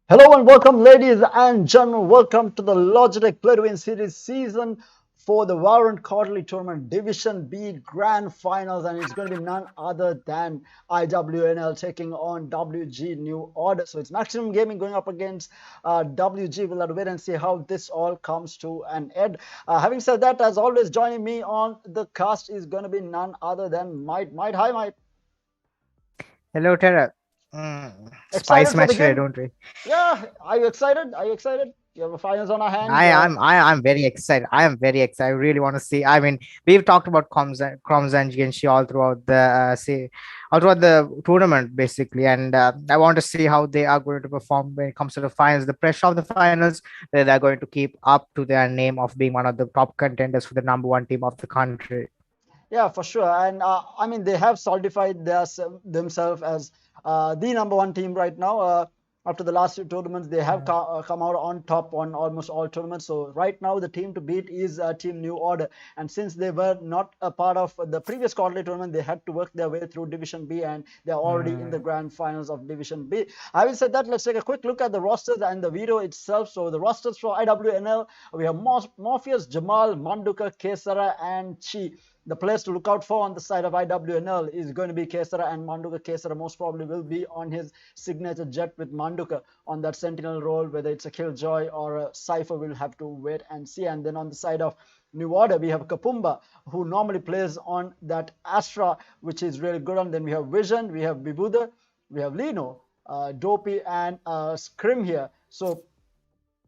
Hello and welcome, ladies and gentlemen. Welcome to the Logitech Play to Win Series Season for the Valorant Quarterly Tournament Division B Grand Finals, and it's going to be none other than IWNL taking on WG New Order. So it's Maximum Gaming going up against WG. We'll have to wait and see how this all comes to an end. Having said that, as always, joining me on the cast is going to be none other than Might. Might, hi, Might. Hello, Tara. Excited Spice for the match today, game? don't we? Yeah. Are you excited? Are you excited? You have a finals on our hands. I'm very excited. I am very excited. I really want to see. I mean, we've talked about Croms and Genshi all throughout the all throughout the tournament basically, and I want to see how they are going to perform when it comes to the finals. The pressure of the finals, that they're going to keep up to their name of being one of the top contenders for the number one team of the country. Yeah, for sure. And I mean, they have solidified themselves as the number one team right now. After the last two tournaments, they have come out on top on almost all tournaments. So right now, the team to beat is Team New Order. And since they were not a part of the previous quarterly tournament, they had to work their way through Division B, and they're already in the grand finals of Division B. Having said that, let's take a quick look at the rosters and the video itself. So the rosters for IWNL, we have Morpheus, Jamal, Manduka, Kesara, and Chi. The players to look out for on the side of IWNL is going to be Kesara and Manduka. Kesara most probably will be on his signature jet with Manduka on that sentinel role. Whether it's a Killjoy or a Cypher, we'll have to wait and see. And then on the side of New Order, we have Kapumba, who normally plays on that Astra, which is really good. And then we have Vision, we have Bibuda, we have Lino, Dopey, and Scrim here. So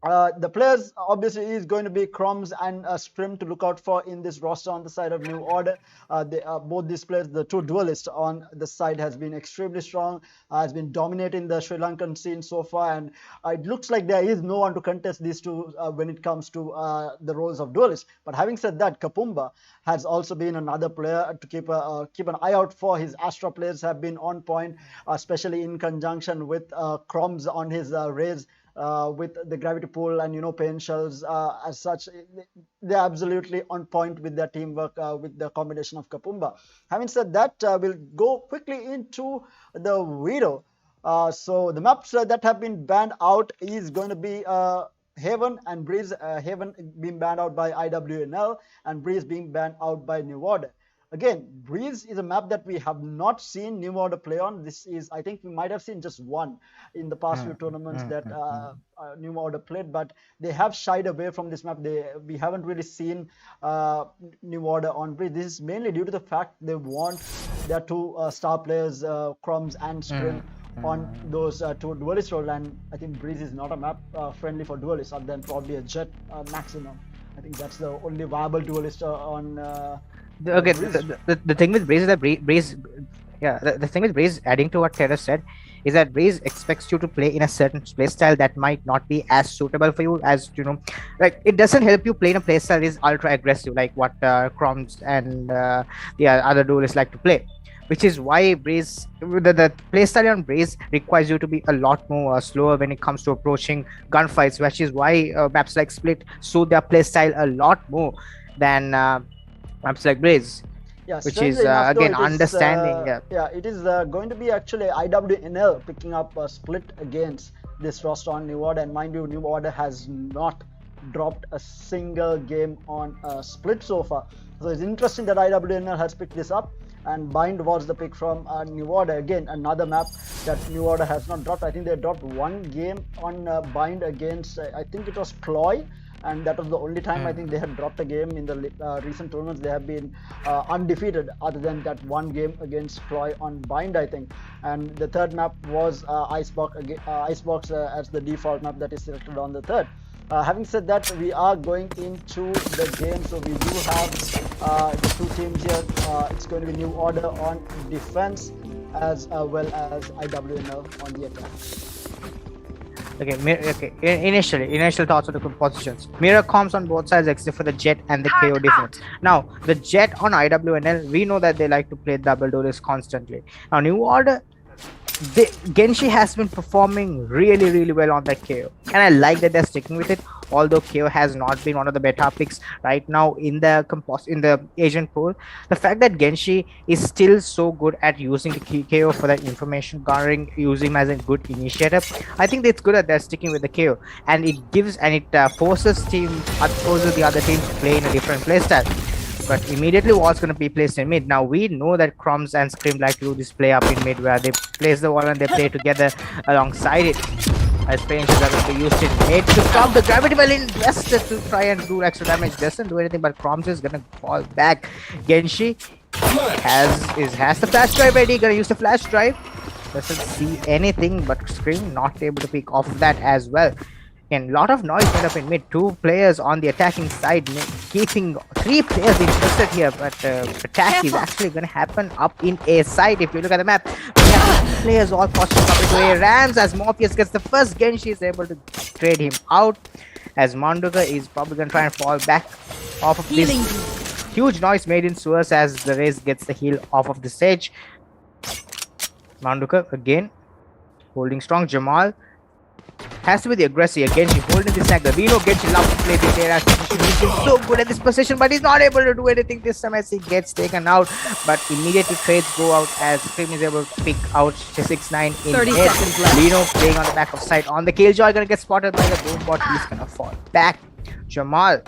the players obviously is going to be Crumbs and Scrim to look out for in this roster on the side of New Order. Both these players, the two duelists on the side, has been extremely strong, has been dominating the Sri Lankan scene so far, and it looks like there is no one to contest these two when it comes to the roles of duelists. But having said that, Kapumba has also been another player to keep an eye out for. His Astra players have been on point, especially in conjunction with Crumbs on his Rays. With the gravity pool and pain shells as such, they're absolutely on point with their teamwork with the combination of Kapumba. Having said that, we'll go quickly into the video. So the maps that have been banned out is going to be Haven and Breeze. Haven being banned out by IWNL and Breeze being banned out by New Order. Again, Breeze is a map that we have not seen New Order play on. This is, I think we might have seen just one in the past few tournaments that New Order played, but they have shied away from this map. We haven't really seen New Order on Breeze. This is mainly due to the fact they want their two star players, Crumbs and Scrim, on those two duelist roles, and I think Breeze is not a map friendly for duelists, other than probably a Jet maximum. I think that's the only viable duelist on Okay, Breeze. the thing with Braze is that Braze, yeah, the thing with Braze, adding to what Terra said, is that Braze expects you to play in a certain play style that might not be as suitable for you as like it doesn't help you play in a play style that is ultra aggressive like what Chroms and the other duelists like to play. Which is why Braze, the playstyle on Braze requires you to be a lot more slower when it comes to approaching gunfights, which is why maps like Split suit their playstyle a lot more than maps like Braze, Yeah, which is strangely enough, though, again understanding. it is going to be actually IWNL picking up a split against this roster on New Order. And mind you, New Order has not dropped a single game on a split so far. So it's interesting that IWNL has picked this up. And Bind was the pick from New Order. Again, another map that New Order has not dropped. I think they dropped one game on Bind against, I think it was Cloy, and that was the only time I think they had dropped a game in the recent tournaments. They have been undefeated other than that one game against Cloy on Bind, I think. And the third map was Icebox as the default map that is selected on the third. Having said that, we are going into the game. So we do have the two teams here. It's going to be New Order on defense as well as IWNL on the attack. Okay. Initial thoughts on the positions. Mirror comms on both sides except for the Jet and the KO defense. Now, the Jet on IWNL, we know that they like to play double duelist constantly. Now, New Order, Genshi has been performing really well on that KO, and I like that they're sticking with it. although KO has not been one of the better picks right now in the agent pool, the fact that Genshi is still so good at using the KO for that information garnering, using him as a good initiator, I think it's good that they're sticking with the KO, and it forces the other team to play in a different playstyle. But immediately wall's going to be placed in mid. Now we know that Crumbs and Scream like to do this play up in mid where they place the wall and they play together alongside it. As Painches are going to be used in mid to stop the gravity well invested to try and do extra damage. Doesn't do anything, but Crumbs is going to fall back. Genshi has the flash drive ready, going to use the flash drive. Doesn't see anything, but Scream not able to pick off that as well. And a lot of noise made up in mid. 2 players on the attacking side, keeping 3 players interested here. But attack is actually going to happen up in A side. If you look at the map, we have players all posturing up into A. Rams as Morpheus gets the first. Genshi is able to trade him out. As Manduka is probably going to try and fall back off of this huge noise made in sewers as the Raze gets the heal off of the stage. Manduka again holding strong. Jamal has to be the aggressor again. Genshi holding this angle. We know Genshi loves to play this area. He's been so good at this position, but he's not able to do anything this time as he gets taken out. But immediately trades go out as Scream is able to pick out 6-9 in 30 mid. seconds left. Lino playing on the back of side on the Killjoy, gonna get spotted by the Boombot. He's gonna fall back. Jamal.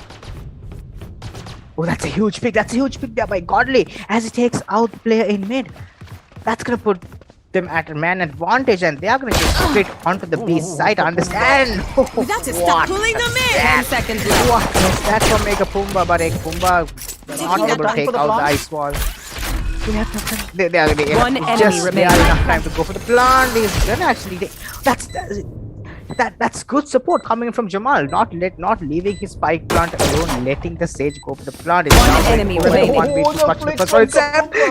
Oh, that's a huge pick. That's a huge pick there by Godly as he takes out the player in mid. That's gonna put them at a man advantage, and they are going to get straight onto the B side. Understand? We got to stop pulling them in. 10 seconds left. What was that from Mega Pumba? But Pumba not able to take out the ice wall. They are enough time to go for the plant. He's gonna actually that's good support coming from Jamal. Not leaving his spike plant alone, letting the Sage go for the plant. It's One enemy remaining.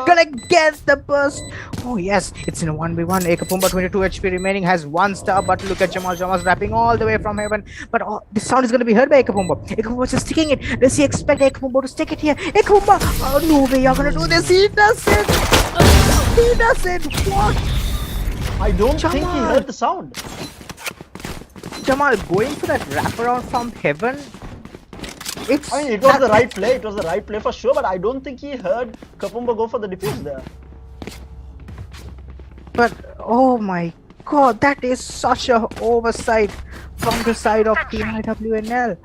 Gonna get the burst. Oh yes, it's in a 1v1. Ekapumba 22 HP remaining, has 1 star, but look at Jamal. Jamal's wrapping all the way from heaven. But this sound is gonna be heard by Ekapumba. Ekapumba just sticking it. Does he expect Ekapumba to stick it here? Ekapumba! Oh no way, you're gonna do this. He does it. He does it. What? I don't think he heard the sound. Jamal going for that wraparound from heaven. I mean, it was the right play. It was the right play for sure, but I don't think he heard Kapumba go for the defuse there. But oh my god, that is such a oversight from the side of Team IWNL.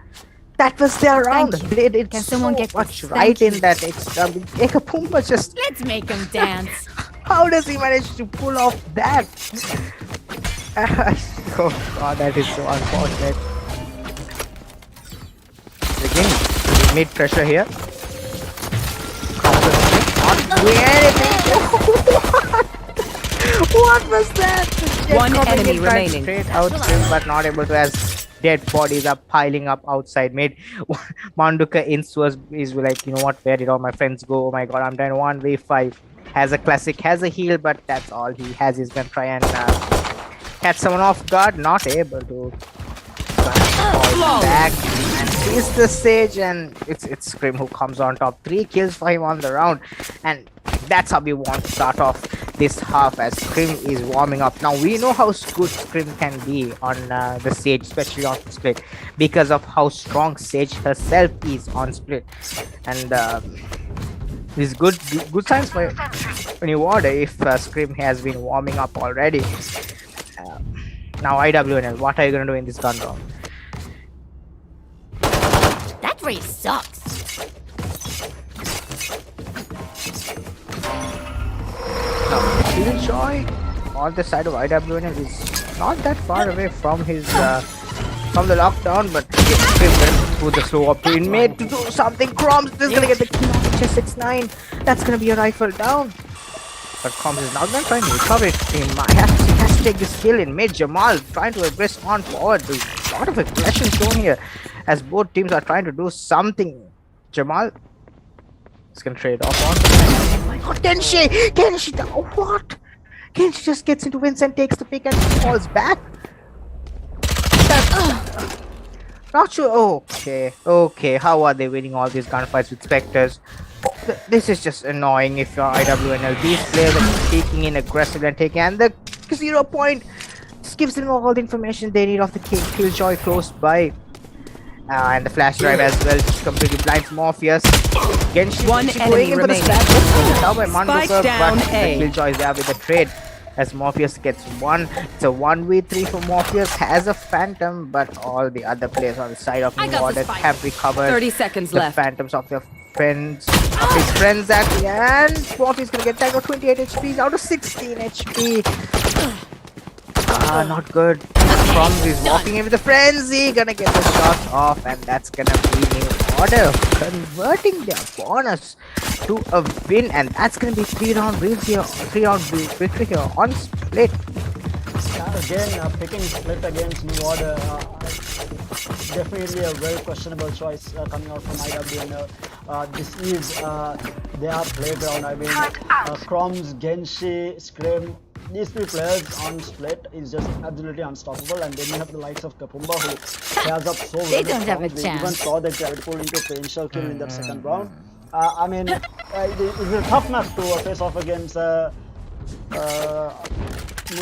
That was their round. They did someone get much right in that extra. Ekapumba just. Let's make him dance. How does he manage to pull off that? Oh god, that is so unfortunate. Again, mid pressure here. Not doing anything. What was that? One enemy remaining. Straight out, but not able to, as dead bodies are piling up outside mid. Manduka is like, you know what? Where did all my friends go? Oh my god, I'm down 1v5. Has a classic, has a heal, but that's all he has. He's gonna try and catch someone off guard, not able to. Fall back and sees the Sage, and it's Scream who comes on top. 3 kills for him on the round, and that's how we want to start off this half as Scream is warming up. Now we know how good Scream can be on the Sage, especially on Split, because of how strong Sage herself is on Split, and it's good signs for when you order if Scream has been warming up already. Now IWNL, what are you gonna do in this gun round? That race sucks. Now Killjoy on the side of IWNL is not that far away from his from the lockdown, but Scream went through the slow up to inmate to do something. Crumbs is gonna get the kill on 6-9. That's gonna be a rifle down. But Crumbs is not gonna try and recover it. He has to take this kill in mid. Jamal trying to aggress on forward. There's a lot of aggression shown here as both teams are trying to do something. Jamal is gonna trade off on. Oh my god, Genshi! What? Genshi just gets into Vincent, takes the pick and falls back. Not sure. Okay. How are they winning all these gunfights with Spectres? This is just annoying if you're IWNL. These players are taking in aggressive and taking, and the 0 point just gives them all the information they need of the Killjoy close by. And the flash drive as well, just completely blinds Morpheus. Genshi One going enemy in for the remaining. spam. Down by Spike Manduka, down but A. the Killjoy is there with the trade. As Morpheus gets one, it's a 1v3 for Morpheus. Has a Phantom, but all the other players on the side of I New got Order this fight. have recovered 30 seconds the left. Phantoms of their friends, of his friends actually. And Morpheus gonna get tagged with 28 HP, he's out of 16 HP. Not good. Crumbs is walking in with a frenzy, gonna get the shot off, and that's gonna be New Order converting their bonus to a win, and that's gonna be 3-round victory here on Split. Again, picking Split against New Order, definitely a very questionable choice coming out from IWNL. This is their playground. I mean, Crumbs, Genshi, Scrim, these three players on Split is just absolutely unstoppable, and then you have the likes of Kapumba who pairs up so well. They with don't have a Crumbs. We even chance. saw that Gravity pull into a painful kill in that second round. I mean, it's a tough match to face off against New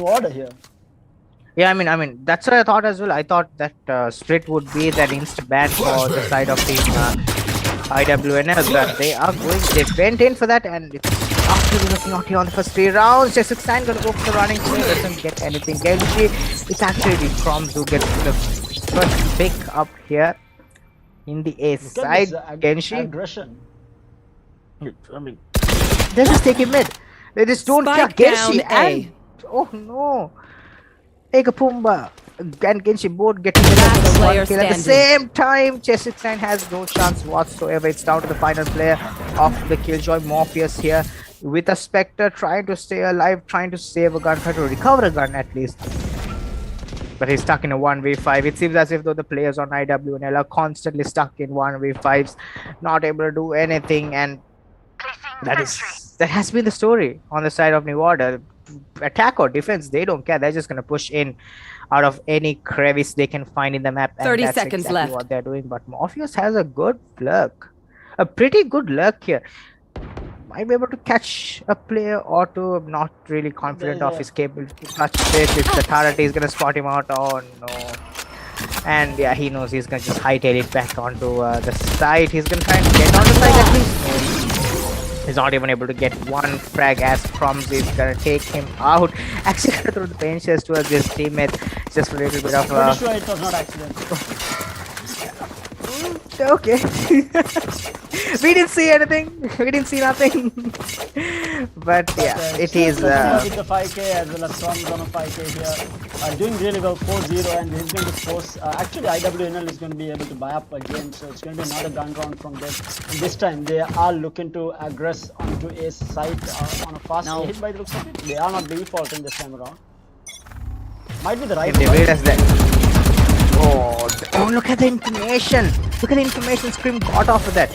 Order here. Yeah, I mean that's what I thought as well. I thought that Split would be that insta ban for the side of team IWNL, but they went in for that, and it's after looking out here on the first 3 rounds. J69 gonna go for the running play, doesn't get anything. Genshi, it's actually the Crumbs who gets the first pick up here in the A side. Genshi, Aggression. I mean, they just take him mid. They just don't care. Spike Genshi down A. and oh no, Kapumba and Genshi both getting the player one kill at the same time. J69 has no chance whatsoever. It's down to the final player of the Killjoy, Morpheus here, with a Spectre trying to stay alive, trying to save a gun, trying to recover a gun at least. But he's stuck in a 1v5. It seems as if though the players on IWNL are constantly stuck in 1v5s, not able to do anything, and that has been the story on the side of New Order. Attack or defense, they don't care. They're just gonna push in out of any crevice they can find in the map, and 30 that's seconds exactly left. what they're doing. But Morpheus has a good luck, a pretty good luck here. Might be able to catch a player or two. I'm not really confident of his capability to touch this. If the turret is gonna spot him out, oh no. And yeah, he knows he's gonna just hightail it back onto the side. He's gonna try and get on the side at least. He's not even able to get one frag as Crumbs is gonna take him out. Actually gonna throw the pain shells towards his teammate. Just a little bit of Pretty sure it was not accidental. okay. We didn't see anything. We didn't see nothing. But yeah, it is with the 5k as well as Crumbs on a 5k here. Doing really well, 4-0, and he's going to force. Actually, IWNL is going to be able to buy up again, so it's going to be another gun round from them. And this time, they are looking to aggress onto a site on a fast hit by the looks of it. They are not defaulting this time around. Might be the right they one. wait as that. Oh, look at the information. Look at the information Scream got off of that.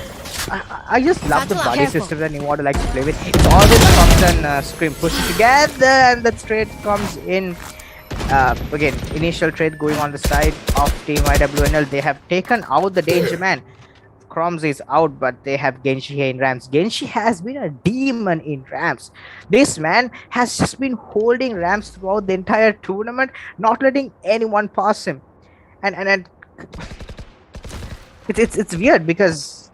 I just love the buddy system that New Order likes to play with. It's always Crumbs and Scream pushing together, and the trade comes in. Again, initial trade going on the side of Team IWNL. They have taken out the Danger Man. Crumbs is out, but they have Genshi here in ramps. Genshi has been a demon in ramps. This man has just been holding ramps throughout the entire tournament, not letting anyone pass him. And it's weird because,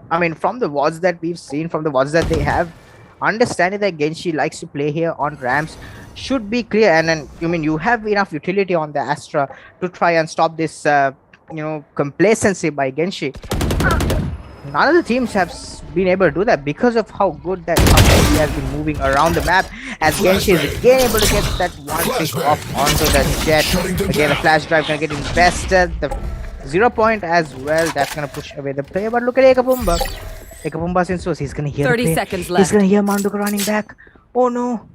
I mean, from the VODs that we've seen, from the VODs that they have, understanding that Genshi likes to play here on ramps should be clear. And then, I mean, you have enough utility on the Astra to try and stop this, complacency by Genshi. None of the teams have been able to do that because of how good that Genshi has been moving around the map. As Genshi is again able to get that one pick off onto the jet. Again, the flash drive gonna get invested. The 0 point as well. That's gonna push away the player. But look at Kapumba. Kapumba's in source. He's gonna hear 30 seconds left. He's gonna hear Manduka running back. Oh no.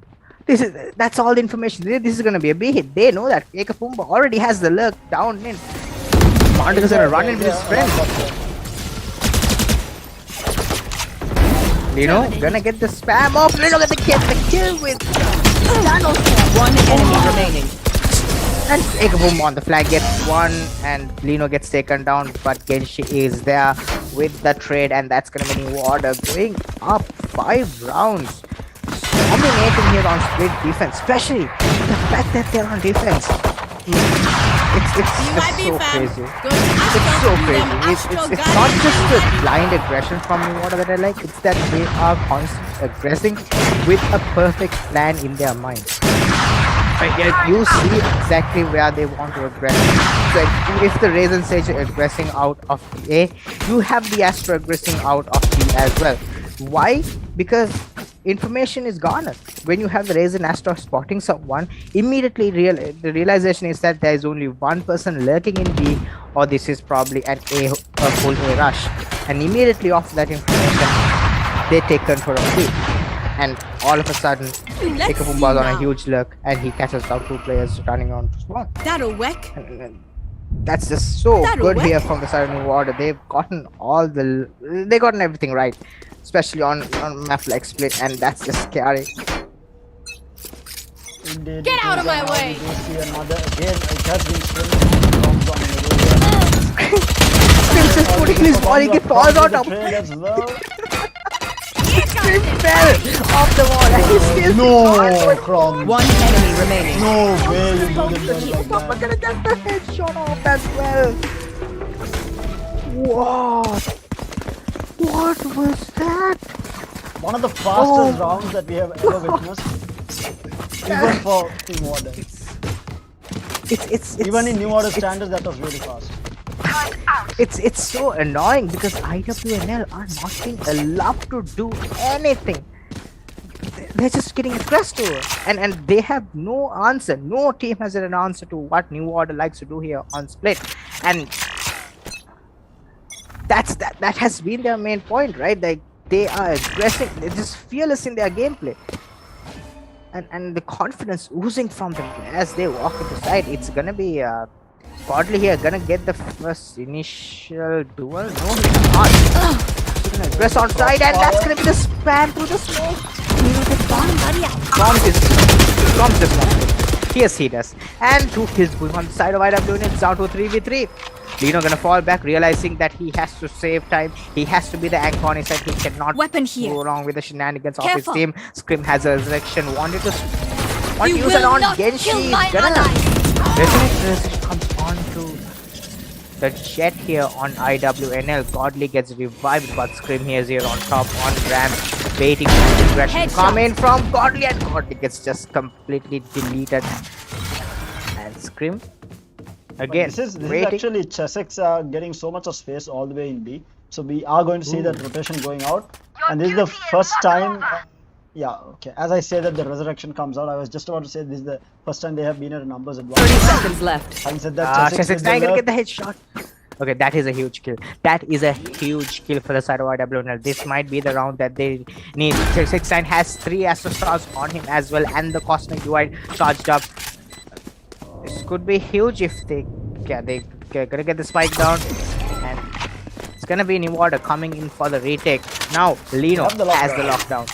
That's all the information. This is gonna be a big hit. They know that Kapumba already has the lurk down in. Manduka's gonna run in with his friend. Lino gonna get the spam off. Lino gonna get the kill with Thanos. One enemy remaining. And Kapumba on the flag gets one, and Lino gets taken down, but Genshi is there with the trade, and that's gonna be New Order going up 5 rounds. Dominating here on Split defense, especially the fact that they're on defense. It's so crazy. It's so crazy. It's not just the blind aggression from New Order that I like. It's that they are constantly aggressing with a perfect plan in their mind. Right, yeah, you see exactly where they want to aggress. So if the Raisin Sage is aggressing out of A, you have the Astro aggressing out of B as well. Why? Because information is garnered. When you have the Raisin Astro spotting someone, immediately the realization is that there is only one person lurking in B, or this is probably a full A rush. And immediately after that information, they take control of B. And all of a sudden, Ikabumba's on a huge lurk, and he catches out 2 players running on to spawn. That'll work. And that's just so good here from the side of New Order. They've gotten everything right, especially on map like Split, and that's just scary. Indeed, Get out of my way! We do see another again. It has been swimming from the middle. Skim's just putting his body, he falls out of as well. Skrim fell off the wall, and he still No, Crom. One enemy remaining. No way you do it like We're that. gonna get the headshot off as well. What was that? One of the fastest rounds that we have ever witnessed. Even for Team Order. It's Even in New Order standards, that was really fast. it's so annoying because IWNL are not being allowed to do anything. They're just getting aggressed over, and they have no answer. No team has an answer to what New Order likes to do here on Split, and that has been their main point, right? Like, they are aggressive, they're just fearless in their gameplay, and the confidence oozing from them as they walk into side. It's gonna be Godly here, gonna get the first initial duel. No, he's not. He's gonna aggress on side, and that's gonna be the spam through the smoke. Bombs just not. Yes, he does. And 2 kills going on the side of IWN. It's down to 3v3. Lino gonna fall back, realizing that he has to save time. He has to be the anchor on his side. He cannot go along with the shenanigans of his team. Scrim has a resurrection. Want to use it on Genshi. Resurrection comes on to the Jet here on IWNL. Godly gets revived, but Scrim here is here on top on ramp, waiting for the aggression to come in from Godly, and Godly gets just completely deleted. And Scrim again. This is actually Chessex getting so much of space all the way in B. So we are going to see that rotation going out. And this is the first time. Yeah, okay. As I say that the resurrection comes out, I was just about to say this is the first time they have been at numbers at 30 seconds left. Having said that, Chessex now gonna get the headshot. Okay, that is a huge kill. That is a huge kill for the side of IWNL. This might be the round that they need. Chessex has 3 Astro Stars on him as well, and the Cosmic Divide charged up. This could be huge if they're gonna get the spike down, and it's gonna be New Order coming in for the retake. Now Lino has the lockdown.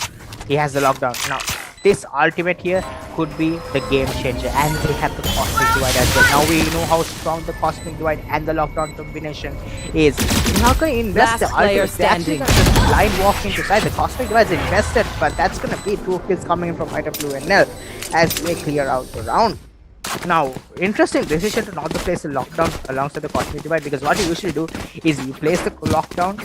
He has the lockdown. Now this ultimate here could be the game changer, and they have the Cosmic Divide as well. Now we know how strong the Cosmic Divide and the lockdown combination is. They're not going to invest the ultimate. They're actually going to just blind walk into side. The Cosmic Divide is invested, but that's going to be 2 kills coming in from IWNL as they clear out the round. Now, interesting decision to not to place the lockdown alongside the Cosmic Divide, because what you usually do is you place the lockdown,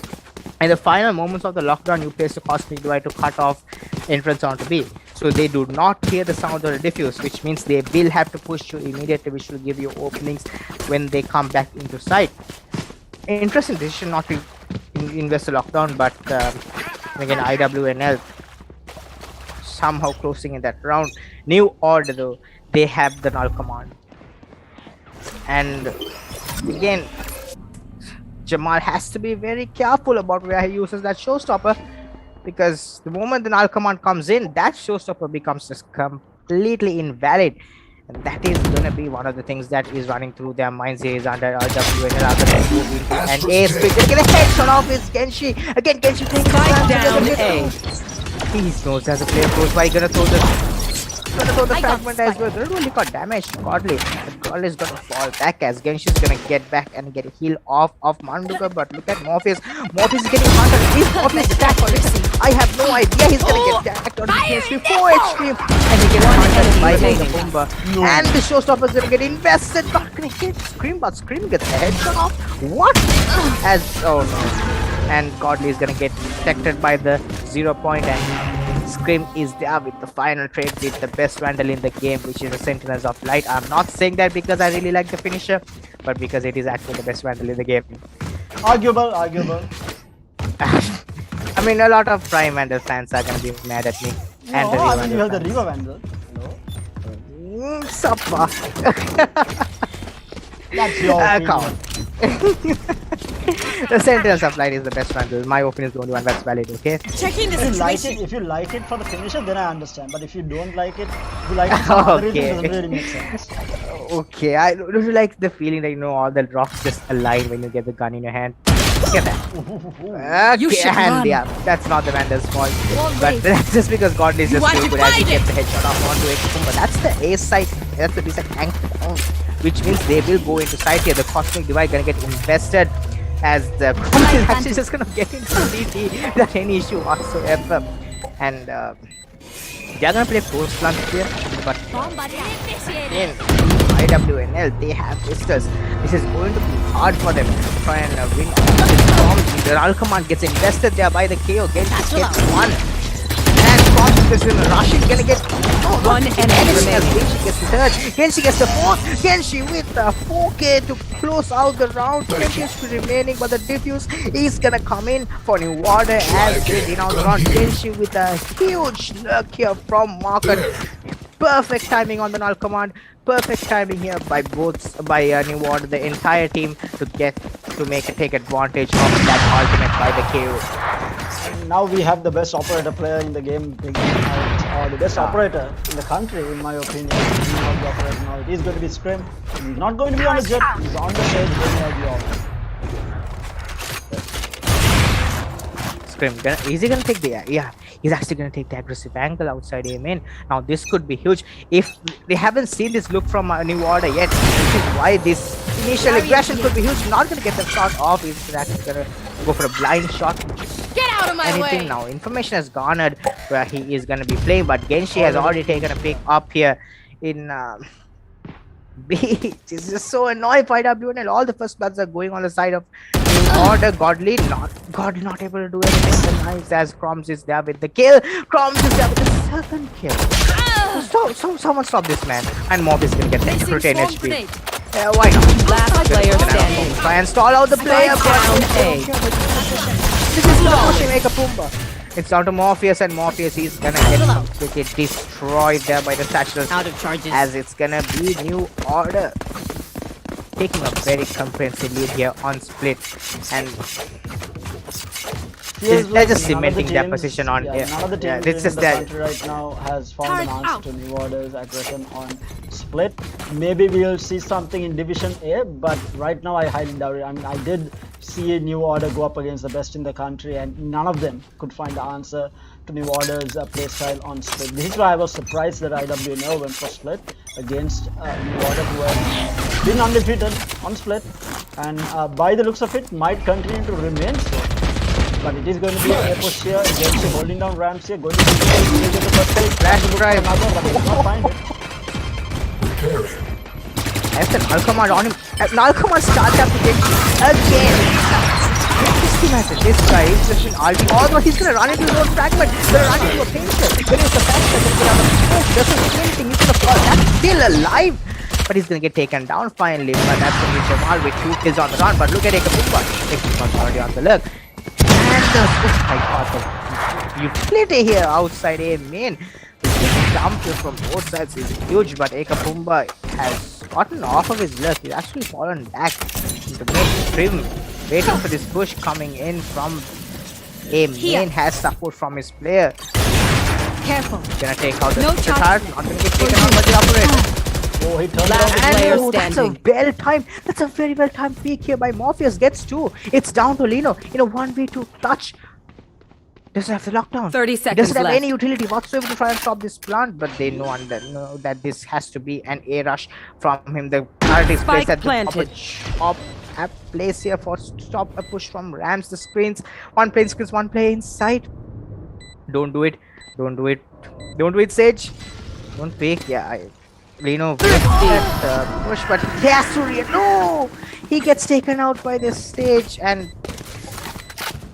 in the final moments of the lockdown you place the Cosmic Divide to cut off entrance onto B. So they do not hear the sound of the diffuse, which means they will have to push you immediately, which will give you openings when they come back into sight. Interesting decision not to invest the lockdown, but again IWNL somehow closing in that round. New Order though, they have the null command, and again Jamal has to be very careful about where he uses that showstopper, because the moment the null command comes in, that showstopper becomes just completely invalid, and that is gonna be one of the things that is running through their minds here is under RWNL and Ace gonna get a headshot off his Genshi. Again Genshi takes Spike down A. He knows as a player goes by, gonna throw the gonna throw the I got fragment as well. spotted. Really got damaged. Godly. Godly is gonna fall back as Genshi's gonna get back and get a heal off of Manduka. But look at Morpheus. Morpheus is getting hunted. Is Morpheus attacked? I have no idea. He's gonna get attacked on HP 4 HP. And he gets hunted by Pumba. And the showstopper is gonna get invested. Not gonna hit Scream, but Scream gets a headshot off. What? As oh no. And Godly is gonna get protected by the 0 point, and Scream is there with the final trade with the best Vandal in the game, which is the Sentinels of Light. I'm not saying that because I really like the finisher, but because it is actually the best Vandal in the game. Arguable. I mean, a lot of Prime Vandal fans are gonna be mad at me. And the No, I mean you Vandal have the fans. Riva Vandal. No. Supper. That's your opinion. The Sentinels of Light is the best Vandal. My opinion is the only one that's valid, okay? Checking the situation. If you like it for the finisher, then I understand. But if you don't like it, if you like it for other reason, it doesn't really make sense. Okay, I don't you like the feeling that all the rocks just align when you get the gun in your hand. Look at that. You Okay, should and run. yeah, that's not the Vandal's fault. Won't But wait. that's just because Godly is You just want so to good as he find gets it. the headshot off onto it. But that's the A site. That's the B site anchored on, which means they will go into site here. The Cosmic Divide gonna get invested as the Chrome is actually just gonna get into CT without any issue whatsoever. And they're gonna play post lunch here, but in IWNL they have pistols. This is going to be hard for them to try and win. The Alcommand gets invested there by the KO. Genshi gets one. And Scott is in rushing, gonna get One enemy remaining. Genshi gets the third. Genshi gets the fourth. Genshi with the 4K to close out the round. Genshi is remaining, but the diffuse is gonna come in for new order as they denounce the round. Genshi with a huge lurk here from Market. Perfect timing on the null command. Perfect timing here by New Order, the entire team to take advantage of that ultimate by the KO. Now we have the best operator player in the game, or the best operator in the country, in my opinion. He's not the operator now. He's going to be Scrim. He's not going to be on a jet. He's on the stage going out the off. Scrim, is he gonna take the he's actually gonna take the aggressive angle outside A main. Now this could be huge. If they haven't seen this look from New Order yet, this is why this initial aggression could be huge. Not gonna get the shot off. He's actually gonna go for a blind shot. Get out of my Anything way. now. Information has garnered where he is gonna be playing, but Genshi has already taken a pick up here in B. This is so annoying for IWNL. All the first bloods are going on the side of New Order. Godly not able to do anything. Nice as Croms is there with the kill. Croms is there with the second kill. Someone stop this man. And Mob is gonna get Placing to 10 swarm HP. grenade. Why not? Last player standing. Try and stall out the player. Down but- A. This is not pushing make a Pumba. It's down to Morpheus, and Morpheus is gonna get completely destroyed there by the Satchels. Out of charges. As it's gonna be New Order taking a very comprehensive lead here on split, and they're just cementing their position on here. None of the teams it's in just the that country right now has found Turret an answer out. to New Order's aggression on split. Maybe we'll see something in Division A, but right now I highly doubt it. I mean, I did see New Order go up against the best in the country, and none of them could find the answer to New Order's playstyle on split. This is why I was surprised that IWNL went for split against New Order, who have been undefeated on split, and by the looks of it, might continue to remain so. But it is going to be a push here, against holding down ramps here, going to be the first stage, Flash drive. another, but he did not find it. as the Nalcommand on him. Nalcommand starts up to get again. This guy is just an ulti. Although he's gonna run into his own fragment, gonna run into a painter. When it's a faster, doesn't do anything, he's gonna fall. That's still alive. But he's gonna get taken down finally. But that's gonna be Jamal with 2 kills on the run. But look at Ekapumba. Ekapumpa's already on the look. And oh my god, the utility here outside A main. The dump here from both sides is huge, but Ekapumba has gotten off of his luck. He's actually fallen back into mid trim, waiting for this push coming in from A main. Has support from his player. Careful. Gonna take out the No Card, not gonna get taken out by the operator. Oh, he turned Last around. player And that's a standing. well timed. That's a very well timed peek here by Morpheus. Gets 2. It's down to Lino in a 1v2 clutch. doesn't have the lockdown. 30 He seconds doesn't have left. any utility whatsoever to try and stop this plant, but they know that this has to be an A rush from him. The turret is placed Spike at the planted. top place here for stop a push from Rams. The screens, one plane screens, one play inside. Don't do it. Don't do it. Don't do it, Sage. Don't pick. Yeah, Lino push, but he has to no! He gets taken out by this Stage, and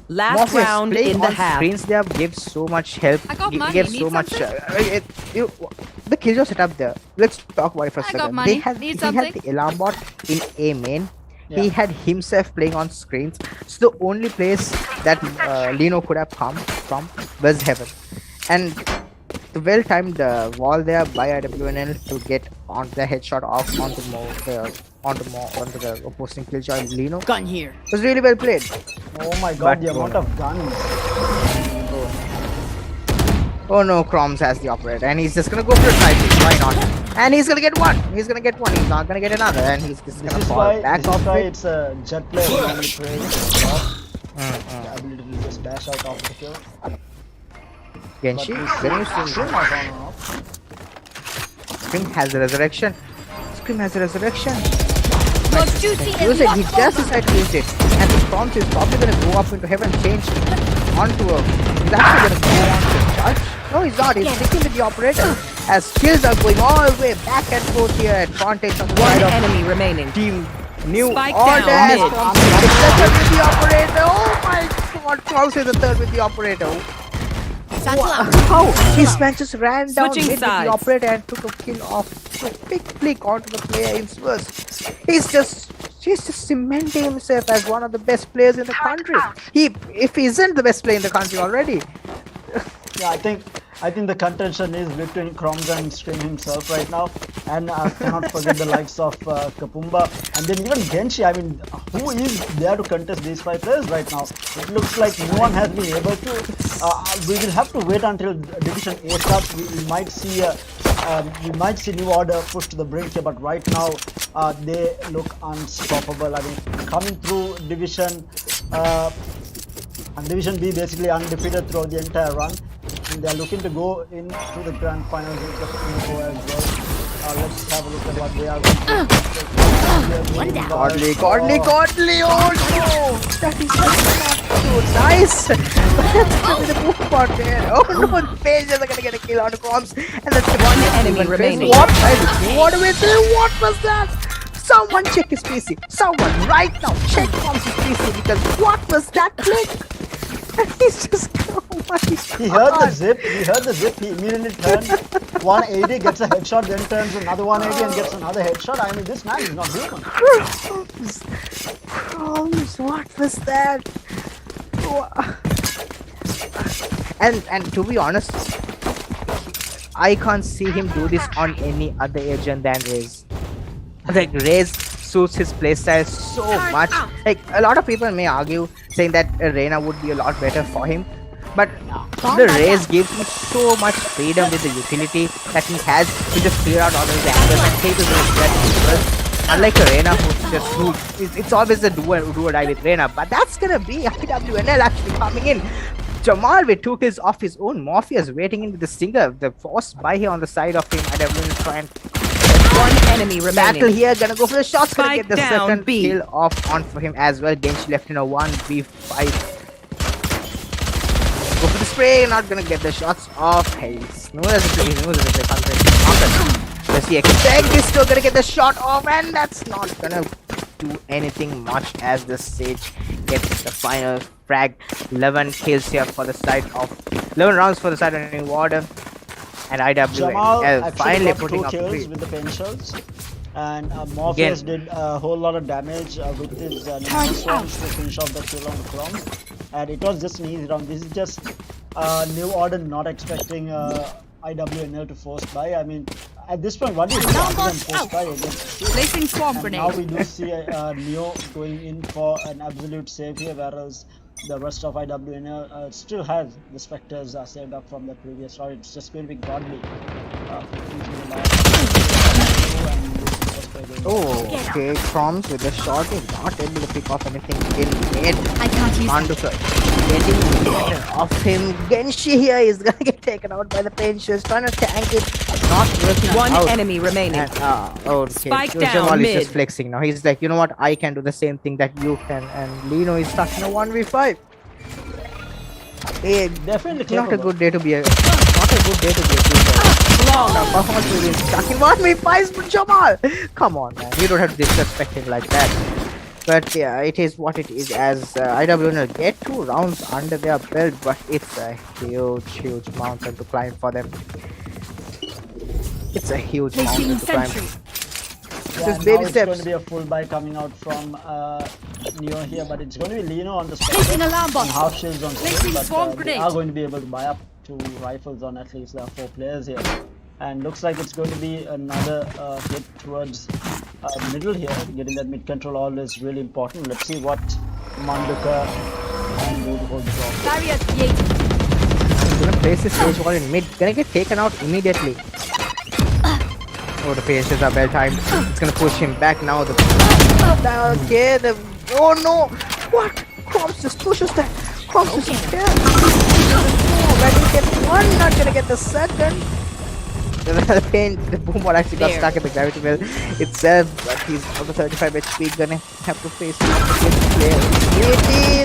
Last Morpheus round playing in the on half. screens there gives so much help. I got money. Gives Need so much. something? The Killjoy setup there. Let's talk about it for a I got second. money. He had Need the something? alarm bot in A main. Yeah. He had himself playing on screens. So the only place that Lino could have come from was heaven, and the well-timed wall there by IWNL to get on the headshot off onto the opposing Killjoy Lino Gun here. was really well played. Oh my But god, the no, amount no. of guns. Oh no, Chroms has the operator, and he's just gonna go for a try. Why not? And he's gonna get one. He's gonna get one. He's not gonna get another, and he's just This gonna is fall why, back this is off why it. it's a jet player who normally plays. The ability to just dash out of the kill. Genshi, But very we see soon. Scream was on and off. Scream has the resurrection. Scream has the resurrection. Your duty Use is it. not He just decided to use it, and the Chroms is probably gonna go up into heaven, change onto a. He's actually gonna go on to charge. No, he's not. He's sticking with the operator. As kills are going all the way back and forth here at Frontage on the One side of enemy remaining. Team New Spike Order down has mid. come to the third with the operator. Oh my god, Klaus is the third with the operator. How? This man just ran down Switching mid with the sides. operator and took a kill off a big flick onto the player in Spurs. He's just cementing himself as one of the best players in the country. If he isn't the best player in the country already. Yeah, I think the contention is between Chroms and Scream himself right now, and I cannot forget the likes of Kapumba, and then even Genshi. I mean, who is there to contest these five players right now? It looks like no one has been able to. We will have to wait until Division A starts. We might see New Order push to the brink here, but right now they look unstoppable. I mean, coming through Division. And Division B basically undefeated throughout the entire run, and they are looking to go into the grand finals with the info as well. Let's have a look at what they are going to do. Godly, oh no! That is not so nice! That's gonna be the move part there. Oh no, the pages are gonna get a kill on the Chroms, and that's the One enemy remaining. What was that? Someone check his PC. Someone right now check Chroms' PC, because what was that click? And he's just oh my He heard the zip. He immediately turned 180, gets a headshot, then turns another 180 and gets another headshot. I mean, this man is not human. Chroms, what was that? And to be honest, I can't see him do this on any other agent than Raze. Like Raze suits his playstyle so much. Like a lot of people may argue saying that Reyna would be a lot better for him, but the Raze gives him so much freedom with the utility that he has to just clear out all those angles and take his own threat as well. Unlike a Reyna it's always a do or die with Reyna, but that's gonna be IWNL actually coming in. Jamal with 2 kills off his own. Morpheus waiting in with the stinger. The force by here on the side of him. IWNL trying One enemy battle remaining. here, gonna go for the shots, gonna Spike get the down, second B. kill off on for him as well. Genshi left in a 1v5. Go for the spray, not gonna get the shots off. Hey, he knows it's a content. Does he expect this to gonna get the shot off? And that's not gonna do anything much as the Sage gets the final frag. 11 kills here for the side of 11 rounds for the side of New Order. And Jamal IWNL actually finally got putting 2 up kills 3. with the pen shells, and Morpheus did a whole lot of damage with his swarms to finish off the kill on the Chroms, and it was just an easy round. This is just New Order not expecting IWNL to force buy. I mean, at this point, what is Alarm than bot's force out. buy against the Placing swarm And grenade. now we do see Neo going in for an absolute save here, whereas the rest of IWNL still has the Spectres saved up from the previous round. It's just going to be godly. Into the last and Oh, okay. Proms with the shot is not able to pick off anything in mid. I can't use that. Manduka getting rid of him. Genshi here is gonna get taken out by the pinches. Trying to tank it. Not working One out. enemy remaining. And, okay. Spike down Jamal is just mid. flexing now. He's like, you know what? I can do the same thing that you can. And Lino is stuck in a 1v5. Definitely Not a capable. good day to be a. Not a good day to be a good player. Performance will be stuck in 1v5s, but Jamal! Come on, man. You don't have to disrespect him like that. But yeah, it is what it is as IWNL get 2 rounds under their belt, but it's a huge mountain to climb for them. It's a huge mountain to climb. Yeah, Just now baby it's steps. going to be a full buy coming out from Neo here, but it's going to be Lino on the Placing spectrum alarm and bot. half shields on Placing screen, but swarm they grenade. are going to be able to buy up 2 rifles on at least. There are 4 players here, and looks like it's going to be another hit towards middle here. Getting that mid control all is really important. Let's see what Manduka and Wood holds off. Barrier created. He's gonna place his stage wall in mid. Gonna get taken out immediately. Oh, the patients are well timed. It's gonna push him back now. Okay, oh no! What? Croms just pushes that. Croms just there. When he gets one, not gonna get the second. The boom ball actually got There. stuck in the gravity well itself, but he's on the 35 HP. Gonna have to face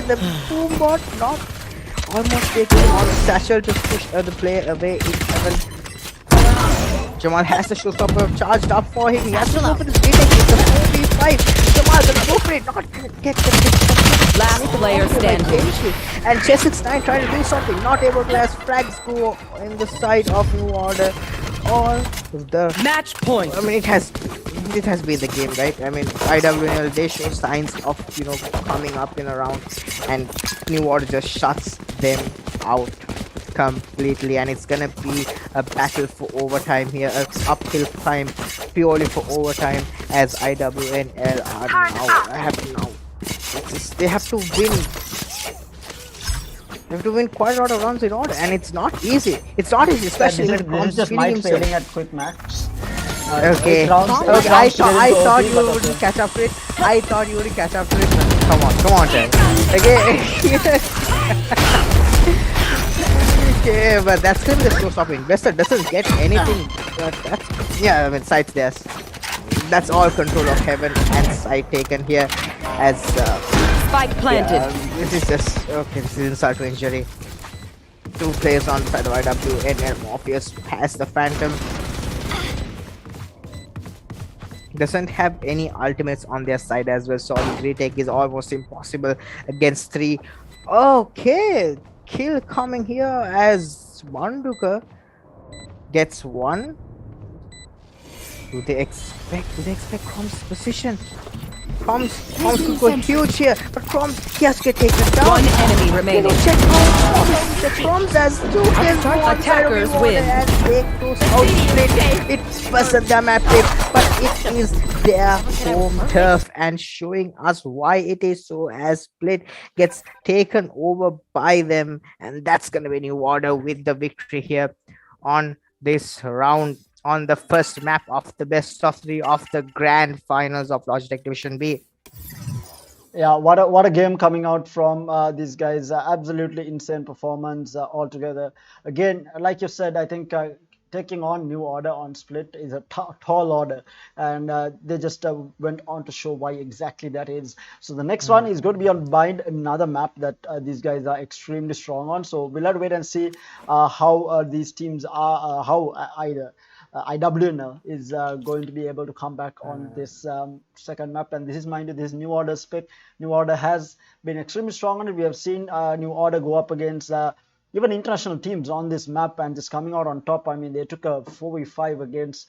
the boom bot not almost taking on Satchel to push the player away in 7. Jamal has the showstopper charged up for him. He has to go for the retake. It's a 4v5. Jamal gonna go for it. Not gonna get the Last player standing. And Chess69 trying to do something. Not able to, as frags go in the side of New Order. Or the Match point. I mean, it has been the game, right? I mean, IWNL, they show signs of, coming up in a round, and New Order just shuts them out completely, and it's gonna be a battle for overtime here, an uphill climb purely for overtime, as IWNL they have to win. They have to win quite a lot of rounds in order, and it's not easy. It's not easy, especially when This is just Mike failing at quick max. Okay. Eight rounds I thought didn't you go OP, wouldn't catch up to it. I thought you wouldn't catch up to it. Come on, Ted. Okay. Okay, but that's gonna be the show-stopping. Investor doesn't get anything. But I mean, sides there. That's all control of heaven and side taken here as. Spike planted. This is just okay. This is insult to injury. 2 players on the side of IWNL. Morpheus has the Phantom. Doesn't have any ultimates on their side as well, so his retake is almost impossible against 3. Okay, kill coming here as Manduka gets 1. Do they expect Crom's position? Crom's could go huge here, but Crom just get taken down. One enemy remaining. Check the Croms as 2 kills. Attackers win. And take those out split. It wasn't the map pick, but it is their home turf, and showing us why it is so, as split gets taken over by them, and that's gonna be New Order with the victory here on this round, on the first map of the best of 3 of the grand finals of Logitech Division B. Yeah, what a game coming out from these guys. Absolutely insane performance altogether. Again, like you said, I think taking on New Order on split is a tall order, and they just went on to show why exactly that is. So the next one is going to be on Bind, another map that these guys are extremely strong on. So we'll have to wait and see how these teams are, how either IWNL is going to be able to come back on this second map, and this is, mind you, this New Order's pick. New Order has been extremely strong on it. We have seen New Order go up against even international teams on this map and just coming out on top. I mean, they took a 4v5 against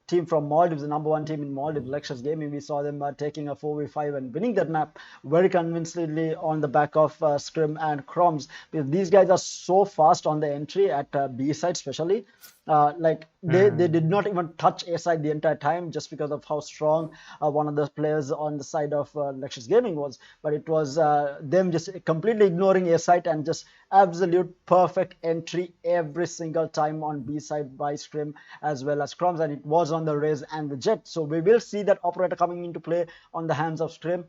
team from Maldives, the number 1 team in Maldives, Lexus Gaming. We saw them taking a 4v5 and winning that map very convincingly on the back of Scrim and Croms, because these guys are so fast on the entry at B side especially. They did not even touch A side the entire time, just because of how strong one of the players on the side of Lexus Gaming was. But it was them just completely ignoring A side and just absolute perfect entry every single time on B side by Scrim as well as Croms, and it was on the Raze and the Jet. So we will see that operator coming into play on the hands of Stream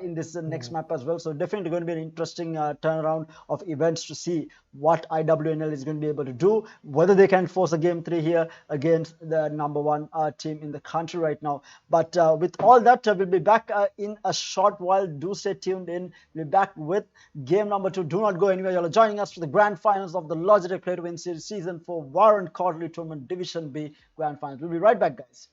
in this next map as well. So definitely going to be an interesting turnaround of events to see what IWNL is going to be able to do, whether they can force a game 3 here against the #1 team in the country right now. But with all that, we'll be back in a short while. Do stay tuned in. We'll be back with game number 2. Do not go anywhere. You're joining us for the grand finals of the Logitech Play to Win Series Season 4 Valorant Quarterly Tournament Division B grand finals. We'll be right back, guys.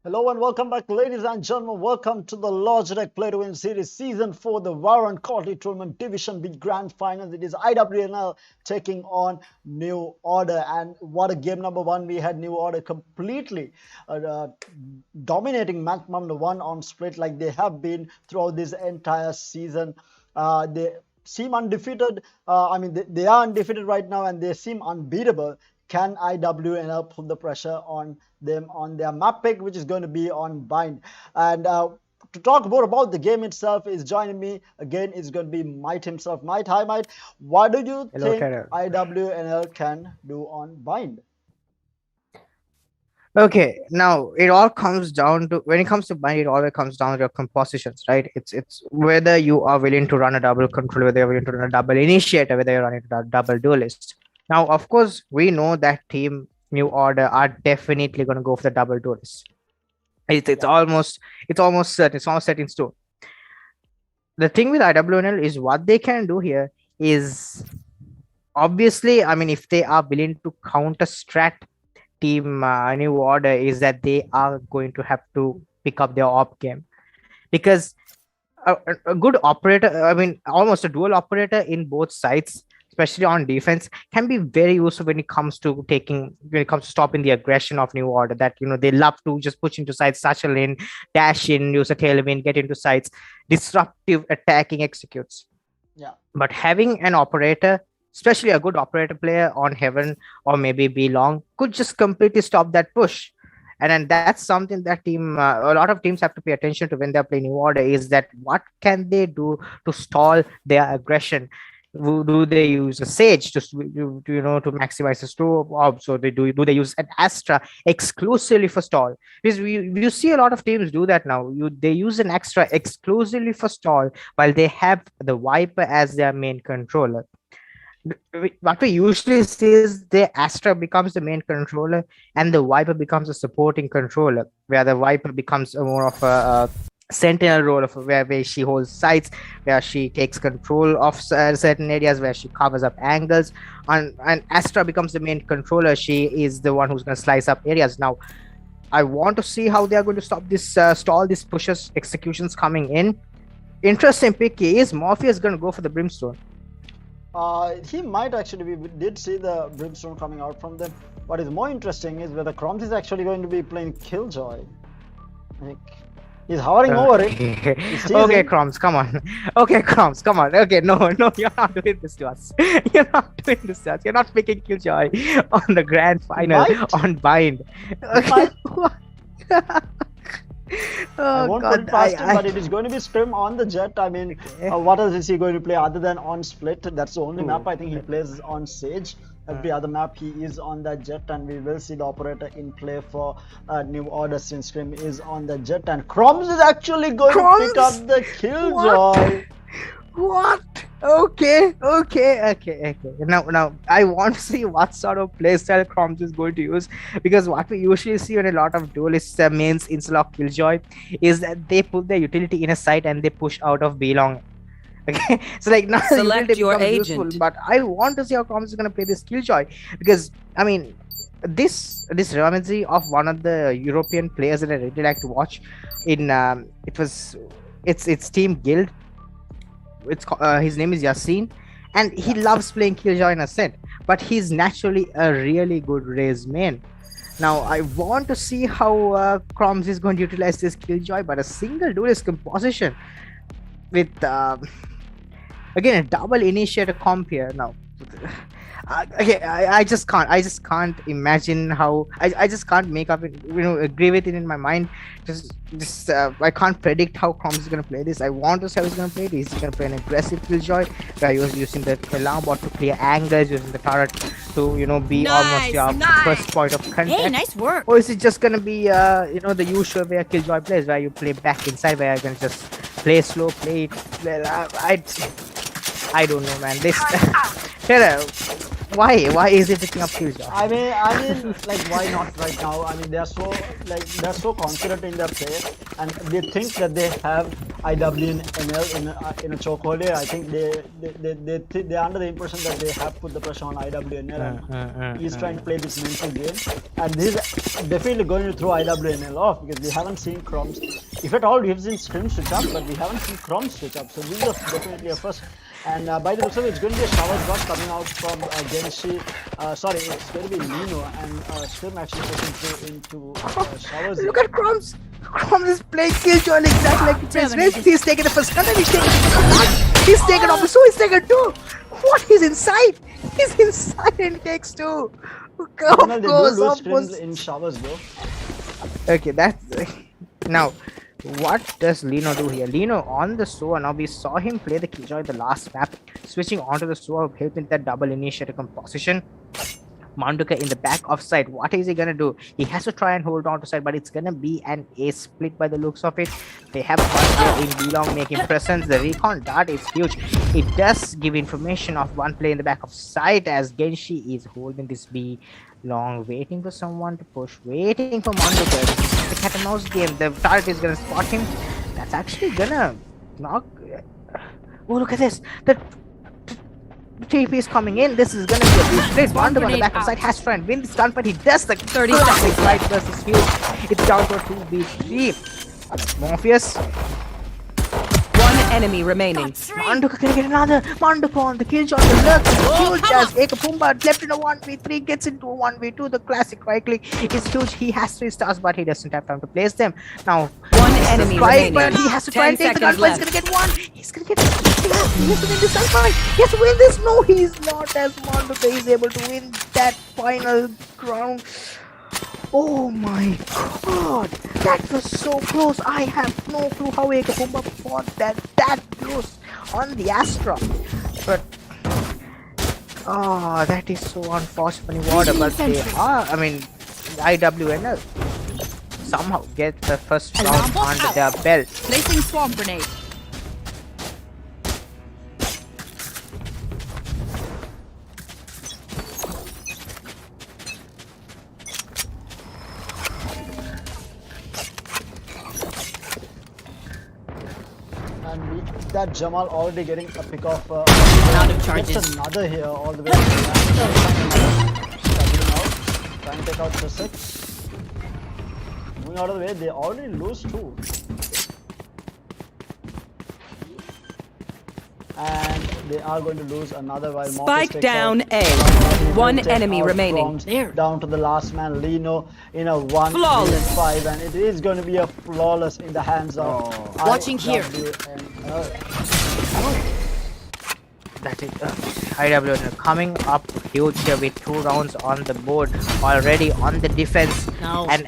Hello and welcome back, ladies and gentlemen. Welcome to the Logitech Play to Win Series Season 4, the Valorant Quarterly Tournament Division B Grand Finals. It is IWNL taking on New Order. And what a game number one. We had New Order completely dominating match number one on split like they have been throughout this entire season. They seem undefeated. They are undefeated right now and they seem unbeatable. Can IWNL put the pressure on them on their map pick, which is going to be on Bind? And to talk more about the game itself is joining me again is going to be Might himself. Might, hi Might. What do you think IWNL can do on Bind? Okay, now it all comes down to when it comes to Bind, it always comes down to your compositions, right? It's whether you are willing to run a double control, whether you're willing to run a double initiator, whether you're running a double duelist. Now, of course, we know that Team New Order are definitely going to go for the double duelist. It's almost certain. It's almost set in stone. The thing with IWNL is what they can do here is obviously, I mean, if they are willing to counter strat Team New Order, is that they are going to have to pick up their op game, because a good operator, I mean, almost a dual operator in both sides, especially on defense, can be very useful when it comes to stopping the aggression of New Order. That they love to just push into sides, satchel in, dash in, use a tailwind, get into sides, disruptive attacking executes. Yeah. But having an operator, especially a good operator player on Heaven or maybe B Long, could just completely stop that push. And then that's something that a lot of teams have to pay attention to when they're playing New Order, is that what can they do to stall their aggression? Do they use a Sage to maximize the store orbs, or do they use an Astra exclusively for stall? Because you see a lot of teams do that now. They use an Astra exclusively for stall while they have the Viper as their main controller. What we usually see is the Astra becomes the main controller and the Viper becomes a supporting controller, where the Viper becomes more of a sentinel role of where she holds sites, where she takes control of certain areas, where she covers up angles, and Astra becomes the main controller. She is the one who's going to slice up areas. Now I want to see how they are going to stop this stall these pushes executions coming in. Interesting pick is Morpheus going to go for the Brimstone. He might actually be. We did see the Brimstone coming out from them. What is more interesting is whether Chroms is actually going to be playing Killjoy. Like, he's hovering over it. Okay, Chroms, come on. Okay, Chroms, come on. Okay, no, you're not doing this to us. You're not doing this to us. You're not picking Killjoy on the grand final on Bind. Okay. I won't put past him, but it is going to be Scrim on the Jet. I mean, what else is he going to play other than on Split? That's the only map I think he plays on Sage. Every other map he is on that Jet, and we will see the operator in play for New Order since Scrim is on the Jet, and Chroms is actually going to pick up the Killjoy. What? Okay. Now I want to see what sort of playstyle Chroms is going to use, because what we usually see when a lot of duelists mains instead Killjoy is that they put their utility in a site and they push out of belong. Okay, so like now Select your agent. Useful, but I want to see how Chroms is going to play this Killjoy, because I mean this reminds me of one of the European players that I really like to watch. In it's Team Guild. His name is Yasin, and he loves playing Killjoy in Ascent, but he's naturally a really good Raze main. Now I want to see how Chroms is going to utilize this Killjoy, but a single duelist composition with again a double initiator comp here. Now I just can't imagine how I just can't make up agree with it in my mind. Just I can't predict how Chroms is going to play this. I want to see how he's going to play this. He's going to play an aggressive Killjoy where he was using the alarm bot to clear angles, using the turret to be almost your first point of contact. Hey, nice work. Or is it just going to be the usual way Killjoy plays, where you play back inside, where you can just play slow, play it? Well, I don't know, man. This Why is it picking up kills? I mean, like, why not right now? I mean, they're so confident in their play, and they think that they have IWNL in a chokehold here. I think they're under the impression that they have put the pressure on IWNL, and he's trying to play this mental game, and he's definitely going to throw IWNL off because we haven't seen Crumbs. If at all, we've seen Scrim switch up, but we haven't seen Crumbs switch up. So this is definitely a first. And by the looks of it, it's going to be a shower drop coming out from Genshi. Sorry, it's going to be Lino, and Scrim actually pushing through into showers. Look at Crumbs. Crumbs is playing Killjoy exactly like Prince. He's taking the first gun and he's taking he's taken off the so he's taken two. What? He's inside. He's inside and takes two. Well, they do lose Scrims in showers though. Okay, that's now. What does Lino do here? Lino on the SOA. Now we saw him play the Killjoy the last map, switching onto the SOA, helping that double initiative composition. Manduka in the back of side. What is he gonna do? He has to try and hold on to side, but it's gonna be an ace split by the looks of it. They have one player in B-Long making presence. The recon dart is huge. It does give information of one player in the back of side as Genshi is holding this B long, waiting for someone to push, waiting for Manduka. This is the cat and mouse game. The target is gonna spot him. That's actually gonna knock. Oh, look at this. The TP is coming in. This is gonna be a big split. Manduka on the back of side has to try and win this gun, but he does the 30 seconds right versus huge. It's down to a 2v3. Morpheus. One enemy remaining. Manduka can get another. Manduka on the Killjoy on the left. Huge as Ekapumba left in a 1v3, gets into a 1v2. The classic right click is huge. He has 3 stars, but he doesn't have time to place them. Now, One enemy remaining. but he has to try and take the gun, 10 but he's seconds gonna get one. He's gonna get. He has to win this gunfight. He has to win this. No, he's not. As Manduka is able to win that final round. Oh my god, that was so close. I have no clue how Ekapumba fought that close on the Astra. But oh, that is so unfortunate for Water. But they are, I mean, IWNL somehow get the first round under their belt. Placing swarm grenade. That Jamal already getting a pick off. Out of charges. Gets another here all the way. Trying to take out the 6. Moving out of the way, they already lose 2. And they are going to lose another while Spike down A. One enemy remaining. There. Down to the last man, Lino, in a 1v5, and it is going to be a flawless in the hands of Watching here. That is IWNL coming up huge here with 2 rounds on the board already on the defense. No. And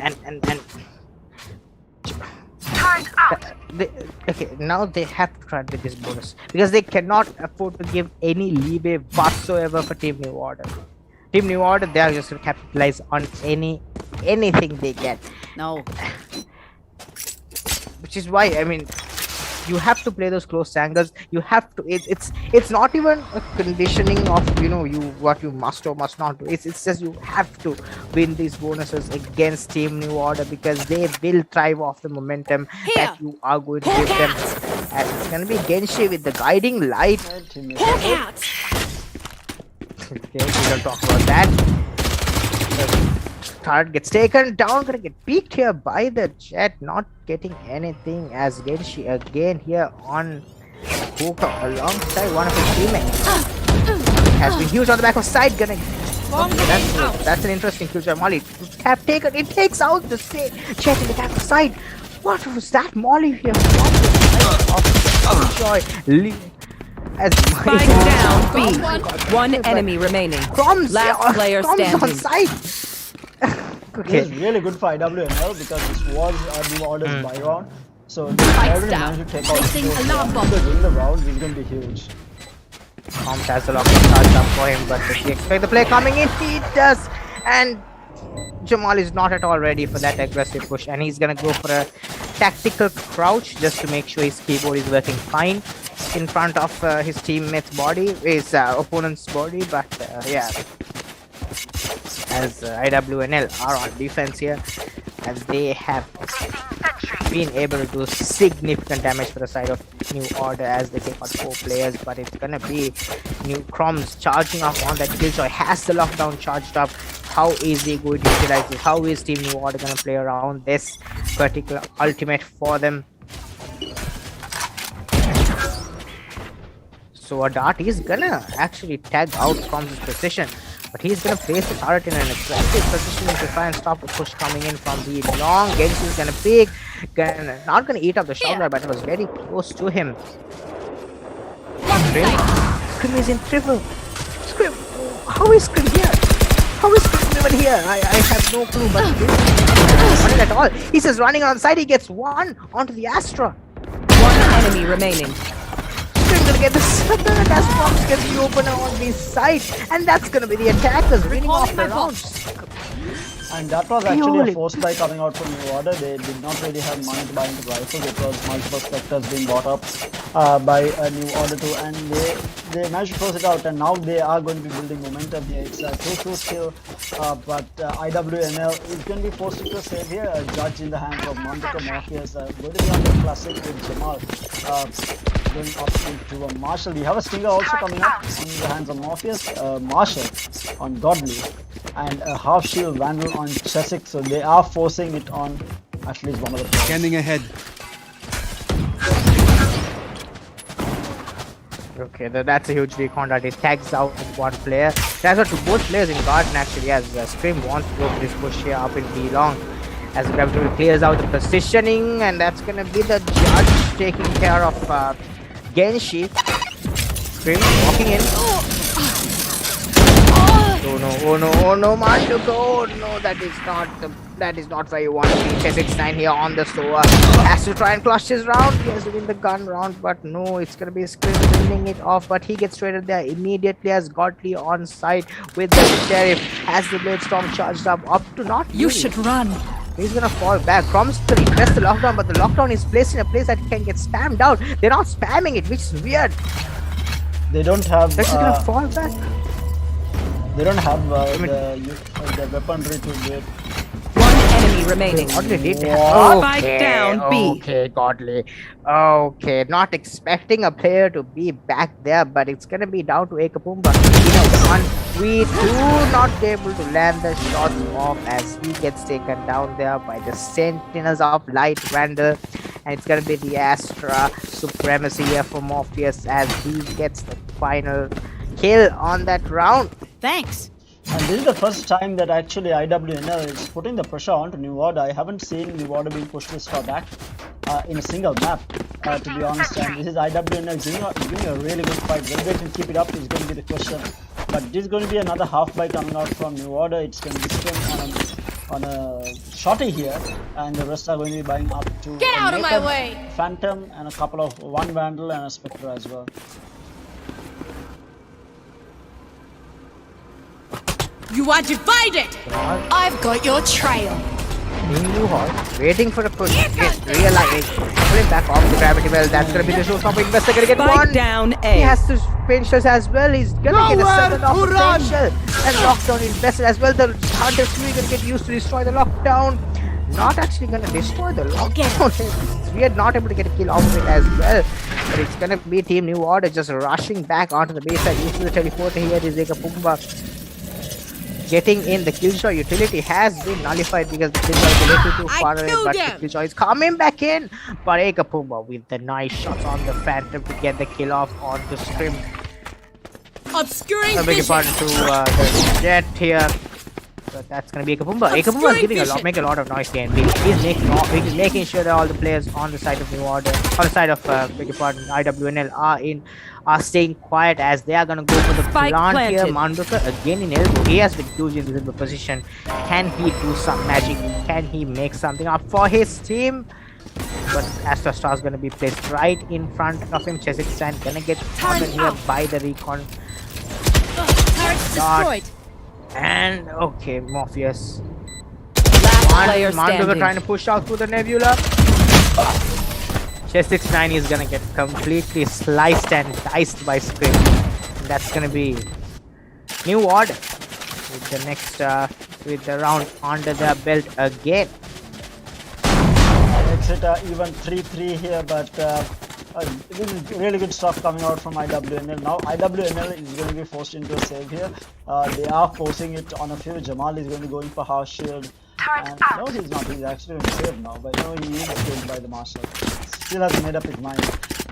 okay, now they have to try with this bonus because they cannot afford to give any leeway whatsoever for Team New Order. Team New Order, they are just to capitalize on anything they get. No. Which is why, I mean, you have to play those close angles. You have to. It's not even a conditioning of what you must or must not do. It's just you have to win these bonuses against Team New Order because they will thrive off the momentum that you are going to give them. And it's gonna be Genshi with the guiding light. Hawk out. Okay, we don't talk about that. Card gets taken down, gonna get peeked here by the Jet, not getting anything as Genshi again here on Hookah alongside one of his teammates. Has been huge on the back of side, gonna that's an interesting future. Molly have taken, it takes out the Jet in the back of side. What was that Molly here? Joy. As Spike down B. One enemy remaining. Crumbs, Last player Crumbs on standing. side. Okay. This is really good for IWNL because this was New Order's buy round. So they already managed to take out Placing alarm bomb. to win the round. This is going to be huge. Crumbs has a lot of starts up for him, but does he expect the play coming in? He does. And Jamal is not at all ready for that aggressive push, and he's gonna go for a tactical crouch just to make sure his keyboard is working fine. in front of his teammate's body, his opponent's body, but yeah, as IWNL are on defense here, as they have been able to do significant damage for the side of New Order as they take out 4 players, but it's gonna be New Crumbs charging up on that killjoy, has the lockdown charged up. How is he going to utilize this? How is Team New Order gonna play around this particular ultimate for them? So a dart is gonna actually tag out from his position, but he's gonna place the turret in an aggressive position to try and stop the push coming in from the long. Genji is gonna peek, not gonna eat up the shoulder, but it was very close to him. Scream is in triple. Scream, how is Scream here? How is Scream even here? I have no clue, but not at all. He's just running on the side. He gets one onto the Astra. One enemy remaining. Scream's gonna get the second as Fox gets the opener on the side, and that's gonna be the attackers winning off the rounds. And that was actually a forced buy coming out from New Order. They did not really have money to buy into rifles. It was multiple Spectres being bought up by New Order too, and they managed to close it out. And now they are going to be building momentum here. It's a 2-2 still, but IWNL is going to be forced to save here. A judge in the hands of Montaka Morpheus, going to be on the classic with Jamal. Going up into a Marshall. We have a Stinger also coming up in the hands of Morpheus. Marshall on Godly and a half shield Vandal on Chesic, so they are forcing it on at least one of the players. Scanning ahead. Okay, that's a huge recon that it tags out one player. That's what to both players in Garden actually, as Scream wants to go for this push here up in B long. As Gravity clears out the positioning, and that's gonna be the judge taking care of Genshi. Scream walking in. Oh no, Manduka, oh no, that is not where you want to be. Chess9 here on the store, has to try and clutch his round. He has to win the gun round, but no, it's gonna be Scream winning it off, but he gets traded there immediately as Godly on side with the Sheriff, has the Blade Storm charged up to not You really. should run. He's gonna fall back. Crumbs to request the lockdown, but the lockdown is placed in a place that can get spammed out. They're not spamming it, which is weird. They don't have. They're just gonna fall back. They don't have the weaponry to do it. One enemy remaining. Godly did Spike down B. Okay, Godly. Okay, not expecting a player to be back there, but it's gonna be down to Ekapumba. 1v2, not able to land the shots off as he gets taken down there by the Sentinels of Light Vandal. And it's gonna be the Astra supremacy here for Morpheus as he gets the final kill on that round. Thanks. And this is the first time that actually IWNL is putting the pressure onto New Order. I haven't seen New Order being pushed this far back in a single map, to be honest. And this is IWNL giving a really good fight. Whether they can keep it up is going to be the question. But this is going to be another half buy coming out from New Order. It's going to be spent on a shotty here, and the rest are going to be buying up to Get out of my Nathan, way! Phantom, and a couple of one Vandal and a Spectre as well. You are divided! I've got your trail. Waiting for a push. Realize, pull it back off the gravity well. That's gonna be the showstopper. Investor gonna get Spike one. down He A. has to pinches as well. He's gonna get a second off potential. And lockdown invested as well. The Hunter's really gonna get used to destroy the lockdown. Not actually gonna destroy the lockdown. We are not able to get a kill off of it as well. But it's gonna be Team New Order just rushing back onto the base side. Using the teleporter here is Ekapumba. Getting in the killjoy utility has been nullified because the killjoy is a little too far away, but the killjoy is coming back in. But Ekapumba with the nice shots on the Phantom to get the kill off on the Scream. Obscuring I beg your vision. pardon to the Jet here. But that's gonna be Ekapumba. Ekapumba is giving making a lot of noise here. He's making sure that all the players on the side of New Order, on the side of beg your pardon, IWNL are staying quiet as they are gonna go for the Spike plant here. planted. Manduka again in elbow. He has been huge in this position. Can he do some magic? Can he make something up for his team? But Astra Star is gonna be placed right in front of him. Chesic gonna get taken here by the recon. Turret's Dot. destroyed. And okay, Morpheus. Last player Manduka standing. trying to push out through the nebula. Chess69 is gonna get completely sliced and diced by Scrim. That's gonna be new order with the next with the round under their belt again. Makes it even 3-3 here, but this is really good stuff coming out from IWNL. Now IWNL is going to be forced into a save here. They are forcing it on a few. Jamal is going to be going for half shield. And no, he's not. He's actually going to save now, but no, he is killed by the Marshal. Still hasn't made up his mind.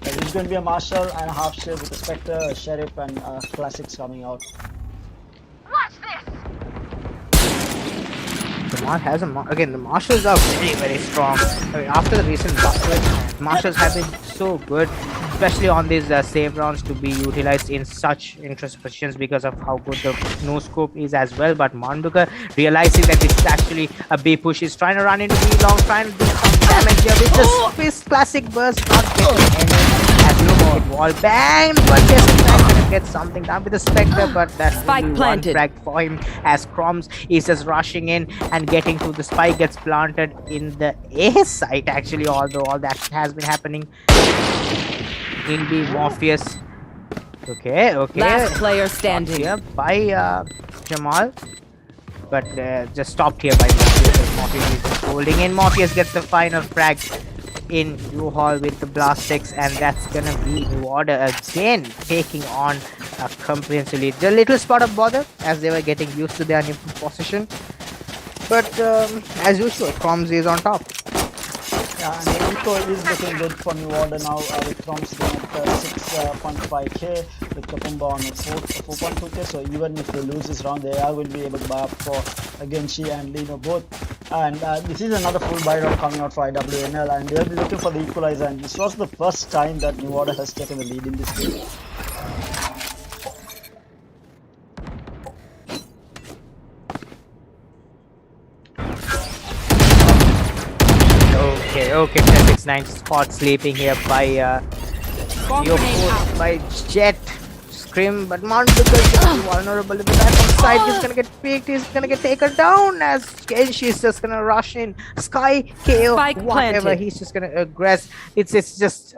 He's going to be a Marshal and a half shield with a Spectre, a Sheriff, and classics coming out. Jamal has again. The Marshals are very strong. I mean, after the recent buffet, Marshals have been so good, especially on these save rounds, to be utilized in such interesting positions because of how good the no scope is as well. But Manduka, realizing that this is actually a B push, is trying to run into B long, trying to do some damage here with the Swiss classic burst, not getting any. As you know, wall bang, but just gonna get something done with the Spectre, but that's Spike only planted. one frag for him as Croms is just rushing in and getting to the spike, gets planted in the A site actually, although all that has been happening in the Morpheus. Okay. Last player standing. Here by Jamal, but just stopped here by Morpheus. Morpheus is just holding in. Morpheus gets the final frag in U-Haul with the Blastex, and that's gonna be New Order again taking on a comprehensive lead. A little spot of bother as they were getting used to their new position, but as usual, Croms is on top. Yeah, and the eco is looking good for New Order now, with Croms at 6.5k, with Kapumba on 4.2k, so even if they lose this round, they are going to be able to buy up for Genshi and Lino both. And this is another full buy round coming out for IWNL, and they'll be looking for the equalizer, and this was the first time that New Order has taken the lead in this game. Okay, 1069 spot sleeping here by by Jet Scrim, but Manduka is gonna be vulnerable in the back on side. He's gonna get picked, he's gonna get taken down as Genshi is just gonna rush in. Sky KO, Spike whatever, planted. he's just gonna aggress. It's just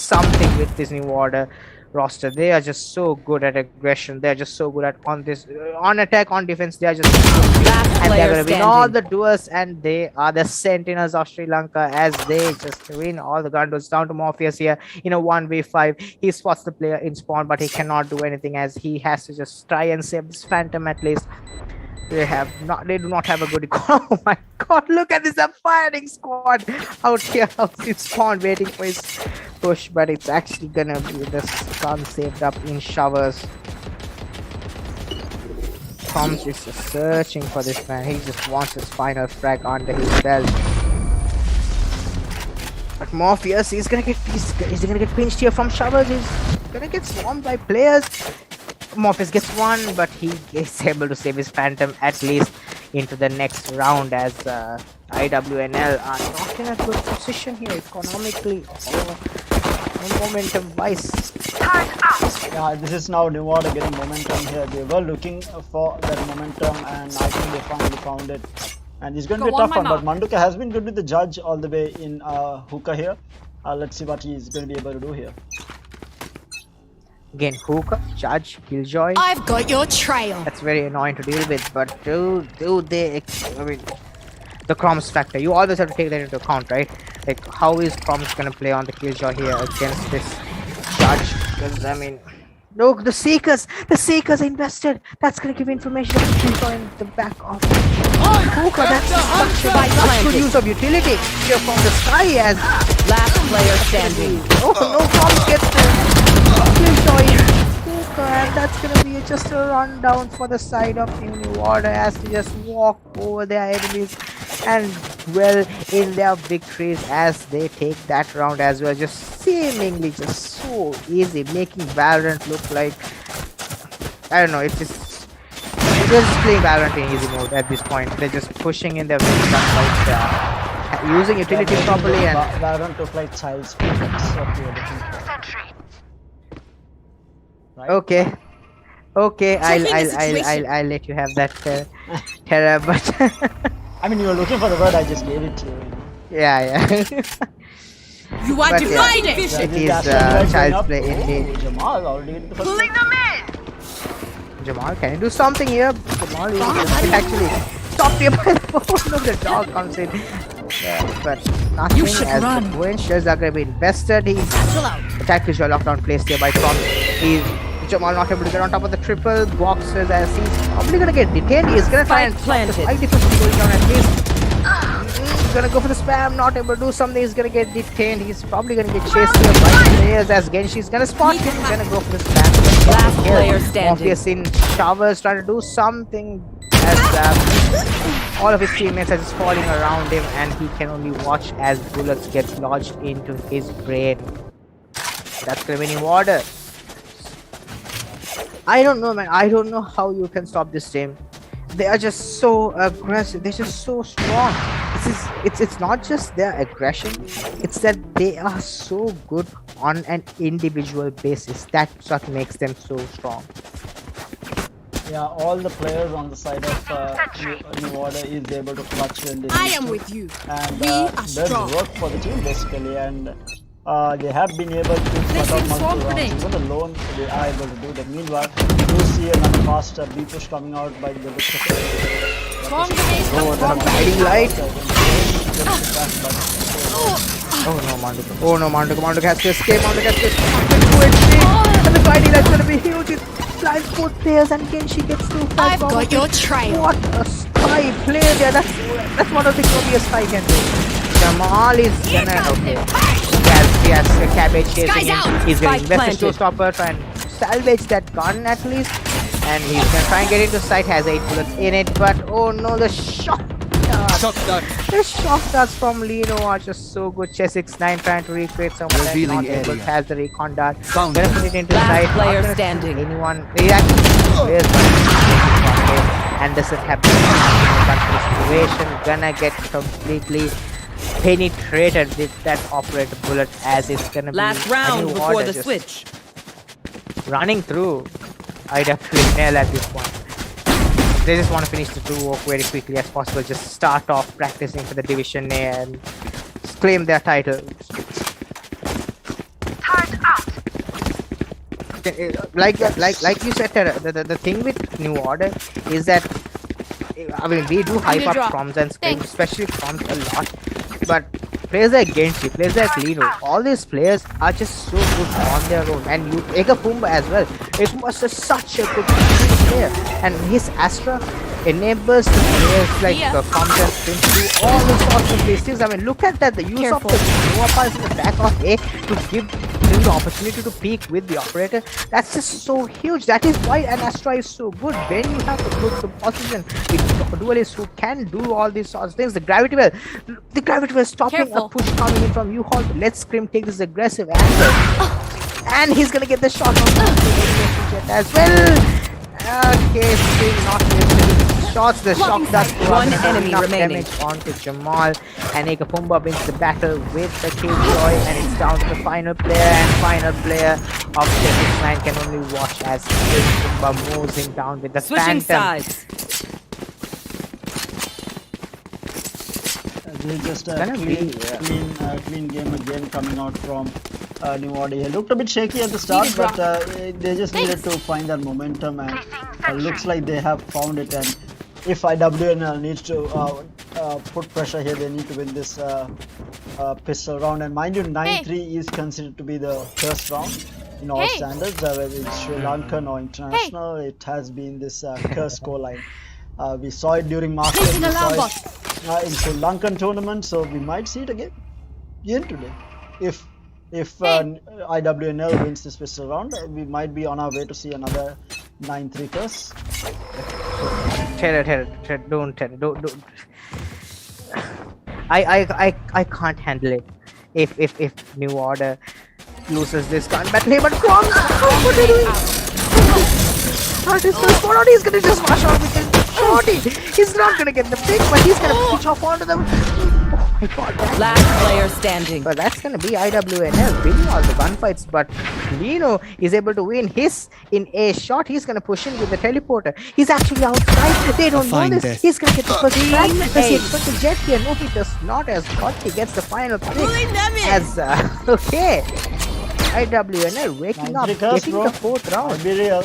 something with this New Order roster. They are just so good at aggression. They're just so good at on this on attack, on defense. They are just Last and they're player gonna win all standing. the duels, and they are the Sentinels of Sri Lanka as they just win all the Gundles. Down to Morpheus here in a 1v5. He spots the player in spawn, but he cannot do anything as he has to just try and save this Phantom at least. They do not have a good oh my god, look at this, a firing squad out here out in spawn waiting for his push, but it's actually gonna be the gun saved up in showers. Toms is just searching for this man. He just wants his final frag under his belt. But Morpheus, he's gonna get pinched here from showers. He's gonna get swarmed by players. Morpheus gets one, but he is able to save his Phantom at least into the next round as IWNL are not in a good position here economically or momentum wise. Yeah, this is now New Order getting momentum here. They were looking for that momentum, and I think they finally found it. And it's going to be a tough one, but Manduka has been good with the judge all the way in hookah here. Let's see what he's going to be able to do here. Again, hookah, judge, killjoy. I've got your trail. That's very annoying to deal with, but do they? I mean, the Croms factor. You always have to take that into account, right? Like, how is Croms gonna play on the killjoy here against this judge? Because I mean, look, the Seekers invested. That's gonna give information about killjoy in the back of hookah. That's such good use of utility here from the sky as Last player standing. oh no, Croms gets the killjoy. And that's gonna be just a rundown for the side of New Order as they just walk over their enemies and dwell in their victories as they take that round as well. Just seemingly just so easy, making Valorant look like, I don't know, it's just playing Valorant in easy mode at this point. They're just pushing in their wins, like using utility properly and Valorant look like child's play. That's what we are looking for. Right? Okay, Checking the situation. I'll let you have that Terra, but I mean, you were looking for the word, I just gave it to you. yeah. You are But yeah, divided. it The is Astra going child's up. play indeed. Oh, Jamal already hit the first Pulling one. them in. Jamal, can you do something here? Jamal is actually stopped here by the phone. Look, the dog comes in. But nothing You should as run. the Bowen shares are going to be invested. He's Chill out. attack visual lockdown placed here by Tom. He's Jamal not able to get on top of the triple boxes as he's probably going to get detained. He's going to try and Spike stop the planted. spike diffusion going down at least. He's gonna go for the spam, not able to do something, he's gonna get detained, he's probably gonna get chased here by players as Genshi's gonna spot him, he's gonna go for the spam. Last player standing. Morpheus in showers trying to do something as all of his teammates are just falling around him and he can only watch as bullets get lodged into his brain. That's gonna be new order. I don't know, man, I don't know how you can stop this team. They are just so aggressive, they're just so strong. It's not just their aggression, it's that they are so good on an individual basis. That's what makes them so strong. Yeah, all the players on the side of New Order is able to clutch when they I need am to. with you. And We are does strong. work for the team basically, and they have been able to cut out seems multiple rounds. confident. Even alone, they are able to do that. Meanwhile, you see another fast B push coming out by the looks of it. Strong grenade. Oh, Strong the guiding light. But Oh no, Monduka. Oh no, Monduka has to escape. Monduka has to escape. And the guiding light's gonna be huge. It blinds both players and Genshi gets through. I've got your trail. What a spy play there. That's one of the things only a spy can do. Jamal is gonna he has a cabbage chasing Sky's him. out. He's gonna Spike invest the planted. showstopper, try and salvage that gun at least. And he's gonna try and get into sight, has 8 bullets in it, but oh no, the shot darts. The shot darts from Lino are just so good. Chess69 trying to recreate someone that's Revealing not able, area. has the recon dart. Found Gonna it. put it into Last sight. player Not gonna standing. shoot anyone. He actually plays and doesn't have the situation. Gonna get completely penetrated with that operator bullet as it's gonna Last be a round new before order the just switch. running through IWNL at this point. They just want to finish the duo very quickly as possible, just start off practicing for the Division A and claim their title. Like you said, Tara, the thing with New Order is that I mean we do hype up drop. Proms and Scream, especially Proms a lot, but players like Genshi, players like Lino, all these players are just so good on their own. And you Egapumba as well. Egapumba is just such a good player, and his Astra enables the players like Proms and Scream to do all the sorts of these things. I mean, look at that, the use Careful. of the Nova Pulse in the back of A to give him the opportunity to peek with the operator. That's just so huge. That is why an Astra is so good. When you have a good position with duelists who can do all these sorts of things, the gravity well stopping Careful. a push coming in from you. Let's Scream take this aggressive angle, and he's gonna get the shot on as well. Okay, still not missing shots. The shock does One enemy enough remaining. damage onto Jamal, and Egapumba wins the battle with the Killjoy, and it's down to the final player, and final player of Chess69 can only watch as Egapumba moves him down with the Switching Phantom. sides. this is just a Gonna be, clean game again coming out from New Order. He looked a bit shaky at the start, but they just needed to find that momentum, and looks like they have found it. And if IWNL needs to put pressure here, they need to win this pistol round. And mind you, 9-3 is considered to be the first round in all standards, whether it's Sri Lankan or international. It has been this cursed scoreline. We saw it during Masters, we saw it in Sri Lankan tournament, so we might see it again today. If IWNL wins this pistol round, we might be on our way to see another 9-3 curse. Terror, don't. I can't handle it. If New Order loses this gun battle, hey, but Proms, what are you doing? He's gonna just rush out with his Shorty! He's not gonna get the pick, but he's gonna pitch off onto them. Oh my god, Last player standing. but that's gonna be IWNL winning all the gunfights, but Lino is able to win his in a shot. He's gonna push in with the teleporter. He's actually outside. They don't know this. He's gonna get the first strike. Does he expect the jet here? No, he does not, as Scotty gets the final pick. As okay. IWNL waking up, getting the 4th round. Be real.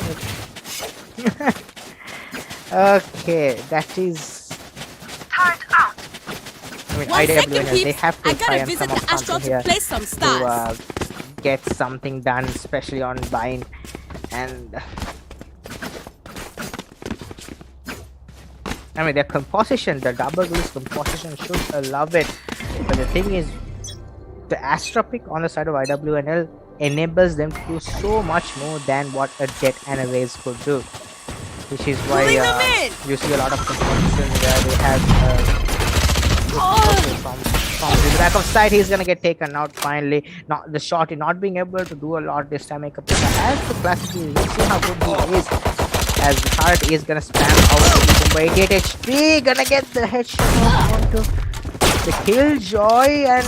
Okay, that is. I mean, IWNL, they have to try and come up something here to get something done, especially on bind. And I mean, their composition, the double rules composition, should love it. But the thing is, the Astra pick on the side of IWNL enables them to do so much more than what a Jet and a Raze could do. Which is why you see a lot of composition where they have from the back of sight. He's gonna get taken out finally. Not the shot, not being able to do a lot this time. Make up as the classic. You see how good he is. As the heart is gonna spam out by 88 HP, gonna get the headshot onto the Killjoy, and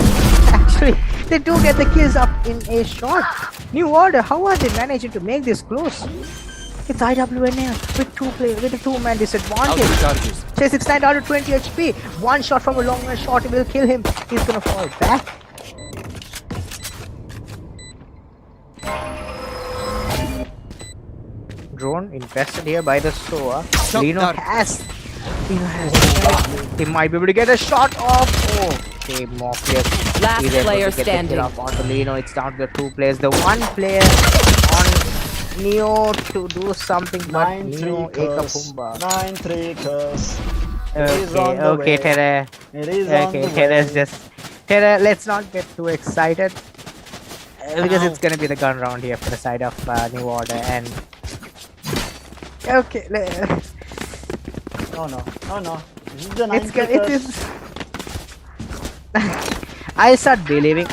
actually they do get the kills up in a shot. New Order, how are they managing to make this close? It's IWNL with with a 2-man disadvantage. 69 out of 20 HP. One shot from a long range shot will kill him. He's gonna fall back. Drone invested here by the SOA. Lino has. He might be able to get a shot off. Okay, Morpheus. Last player standing. Onto Lino. It's down to the 2 players. The 1 player on Neo to do something, but Neo Ekapumba. 9-3 curse. Okay, Tere. Okay, Tere's just. Tere, let's not get too excited. Because it's gonna be the gun round here for the side of New Order, and. Okay, No. This is the 9-3 curse. I'll start believing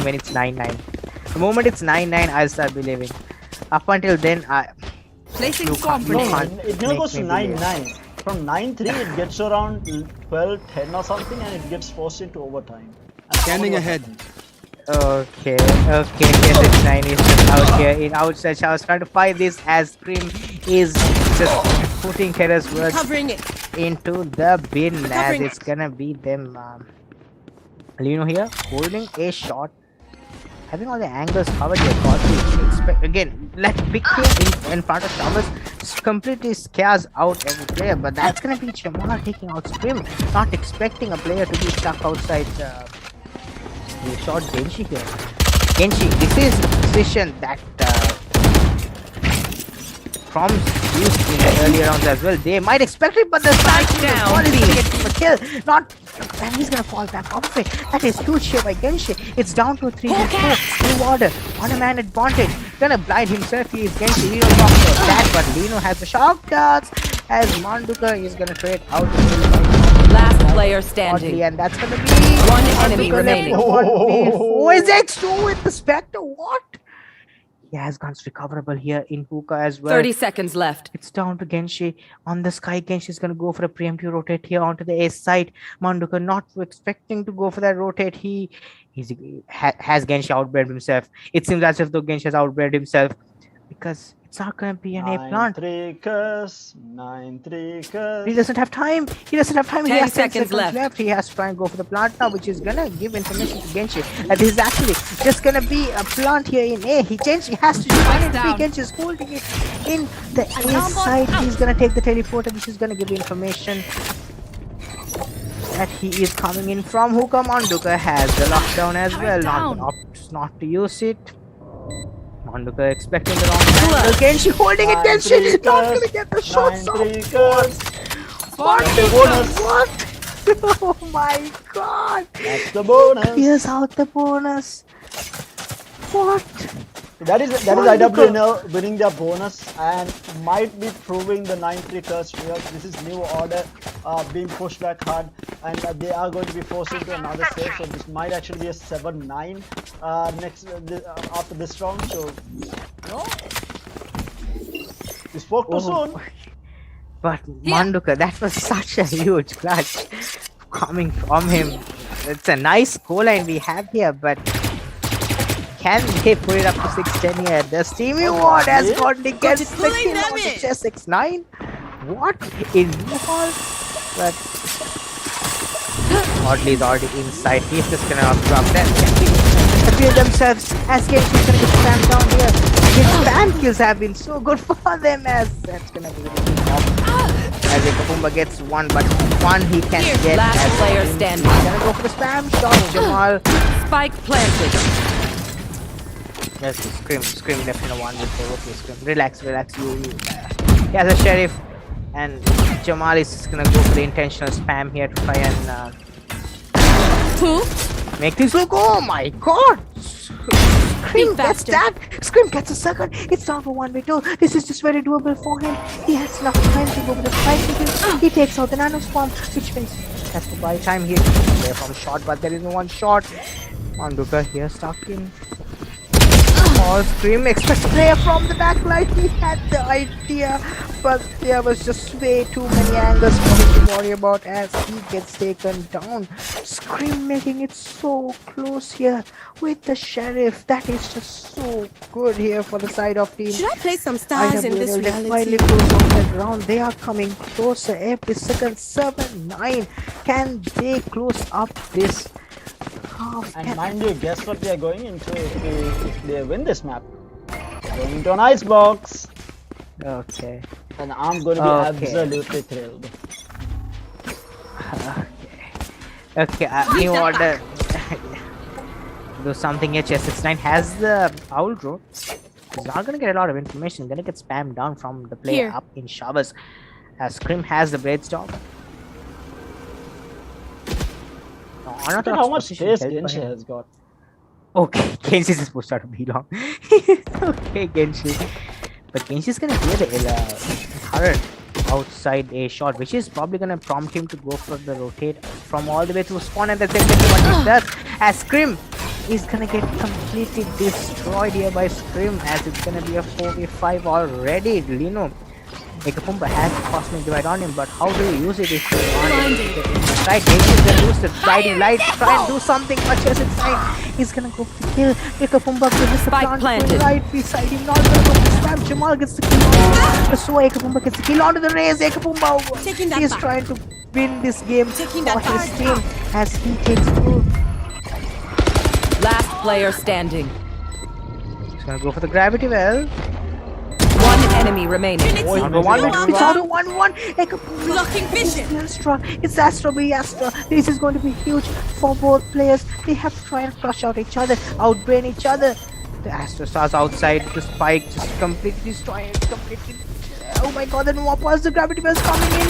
when it's 9-9. The moment it's 9-9, I'll start believing. Up until then, Placing it never goes to 9-9. From 9-3, it gets around 12-10 or something, and it gets forced into overtime. Scanning ahead. Okay, KSH 9 is just out here in outside. I was trying to fight this as Scream is just putting Terra's words into the bin, as it's gonna be them. Lino here holding a shot, having all the angles covered here. Expect again, let pick here in front of Thomas completely scares out every player, but that's gonna be Jamar taking out Scream, not expecting a player to be stuck outside. He shot Genshi here. Genshi, this is a position that Proms used in the earlier rounds as well. They might expect it, but the side down is gonna get him a kill. Not, and he's gonna fall back off it. That is huge here by Genshi. It's down to a 3v4. New Order on a man advantage. Gonna blind himself. He is Genshi. Lino talks about that, but Lino has the shock darts as Manduka is gonna trade out. Last player standing. And that's gonna be 1 enemy remaining. Oh, is X2 with the Spectre? What? He has guns recoverable here in Hookah as well. 30 seconds left. It's down to Genshi. On the sky, Genshi is going to go for a preemptive rotate here onto the ace side. Manduka not expecting to go for that rotate. He has Genshi outbred himself. It seems as if though Genshi has outbred himself, because it's not going to be an A plant. 9-3 curse. 9-3 curse. He doesn't have time. He has 10 seconds left. He has to try and go for the plant now, which is gonna give information to Genshi. And this is actually just gonna be a plant here in A. Genshi has to find it. Genshi is holding it in the A side. He's gonna take the teleporter, which is gonna give information that he is coming in from Hookah. Manduka has the lockdown as well. Opts not to use it. Manduka expecting the wrong angle. Genshi holding it. Genshi not gonna get the shots off. What? Oh my god! That's the bonus. Here's out the bonus. What? That is IWNL winning their bonus and might be proving the 9-3 curse real. This is New Order being pushed back hard, and they are going to be forced into another save. So this might actually be a 7-9 next after this round. So no, you spoke too soon. But Manduka, that was such a huge clutch coming from him. It's a nice goal line we have here, but can they put it up to 6-10 here? The Steamy Ward has got the gets the kill on the chest 6-9. What in wall? But Oddly is already inside. He's just gonna drop them. Appeal themselves as Genshi's gonna get spammed down here. His spam kills have been so good for them as that's gonna be really tough. As Kapumba gets one, but one he can get. Last player standing. He's gonna go for the spam shot. Jamal. Spike planted. Yes, Scream left in a one with the okay, Scream. Relax, you. He has a sheriff, and Jamal is just gonna go for the intentional spam here to try and make things look. Oh my god! Scream gets that! Scream gets a second! It's down for 1v2. This is just very doable for him. He has enough time to go with the spike. He takes out the nano swarm, which means he has to buy time here. There from shot, but there is no one shot. Manduka here stuck in. Oh, Scream expects player from the backline. He had the idea, but there was just way too many angles for him to worry about as he gets taken down. Scream making it so close here with the sheriff. That is just so good here for the side of team. Should I play some stars in this IWNL, they finally reality? close off that round. They are coming closer every second. 7-9. Can they close up this? And mind you, guess what they are going into if they win this map? Going into an icebox. Okay. And I'm going to be absolutely thrilled. Okay, new order. Do something here. Chess69 has the owl drone. He's not gonna get a lot of information. Gonna get spammed down from the player up in showers. As Scrim has the braidstorm. Look at how much space Genshi has got. Okay, Genshi is supposed to be long. Okay, Genshi. But Genshi's gonna hear the turret outside a shot, which is probably gonna prompt him to go for the rotate from all the way to spawn, and that's exactly what he does. As Scrim is gonna get completely destroyed here by Scrim, as it's gonna be a 4v5 already. Lino Ekapumba has the cosmic divide on him, but how do you use it if you want? Right, Genshi is gonna use the guiding light to try and do something, but just inside, he's gonna go for the kill. Ekapumba gives the plant right beside him, not gonna go for the spam. Jamal gets the kill. So Ekapumba gets the kill onto the race. Ekapumba is trying to win this game for his team as he takes full. Last player standing. He's gonna go for the gravity well. One enemy remaining. Number one, it's auto 1-1. Blocking vision. It's Astra v Astra. This is going to be huge for both players. They have to try and crush out each other, outbrain each other. The Astra stars outside. The spike just completely destroying it. Oh my god, the Nuapas, the gravity well's coming in.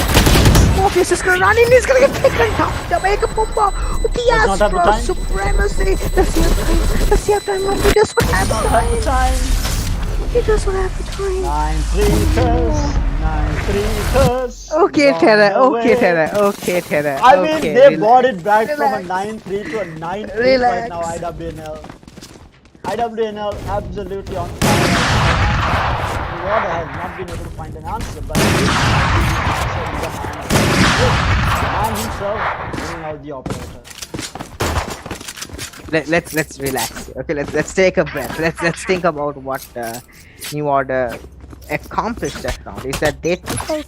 Morpheus is gonna run in. He's gonna get taken down. Jamaica with the Astra supremacy. The CF time. He does not have the time. He does not have the time. 9-3 curse. Okay, Terra. I mean, they brought it back from a 9-3 to a 9-3 right now, IWNL. IWNL absolutely on fire. OrdeR has not been able to find an answer, but the man himself bringing out the operator. Let's relax. Okay, let's take a breath. Let's think about what New OrdeR accomplished that round. Is that they took out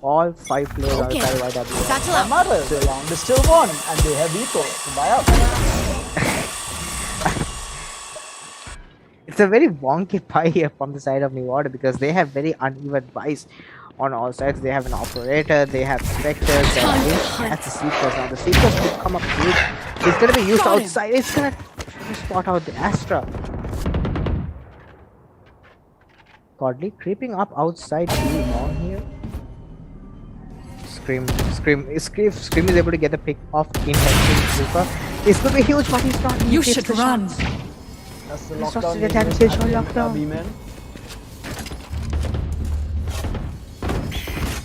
all 5 players outside of IWNL. No matter, the round is still won, and they have eco to buy up. It's a very wonky pie here from the side of New OrdeR because they have very uneven buys on all sides. They have an operator, they have specters, that's the seekers. Now the seekers will come up huge. It's gonna be used outside. It's gonna spot out the Astra. Godly creeping up outside on here. Scream is able to get the pick off in Super. This could be huge, but he's not. You should run. That's the lockdown.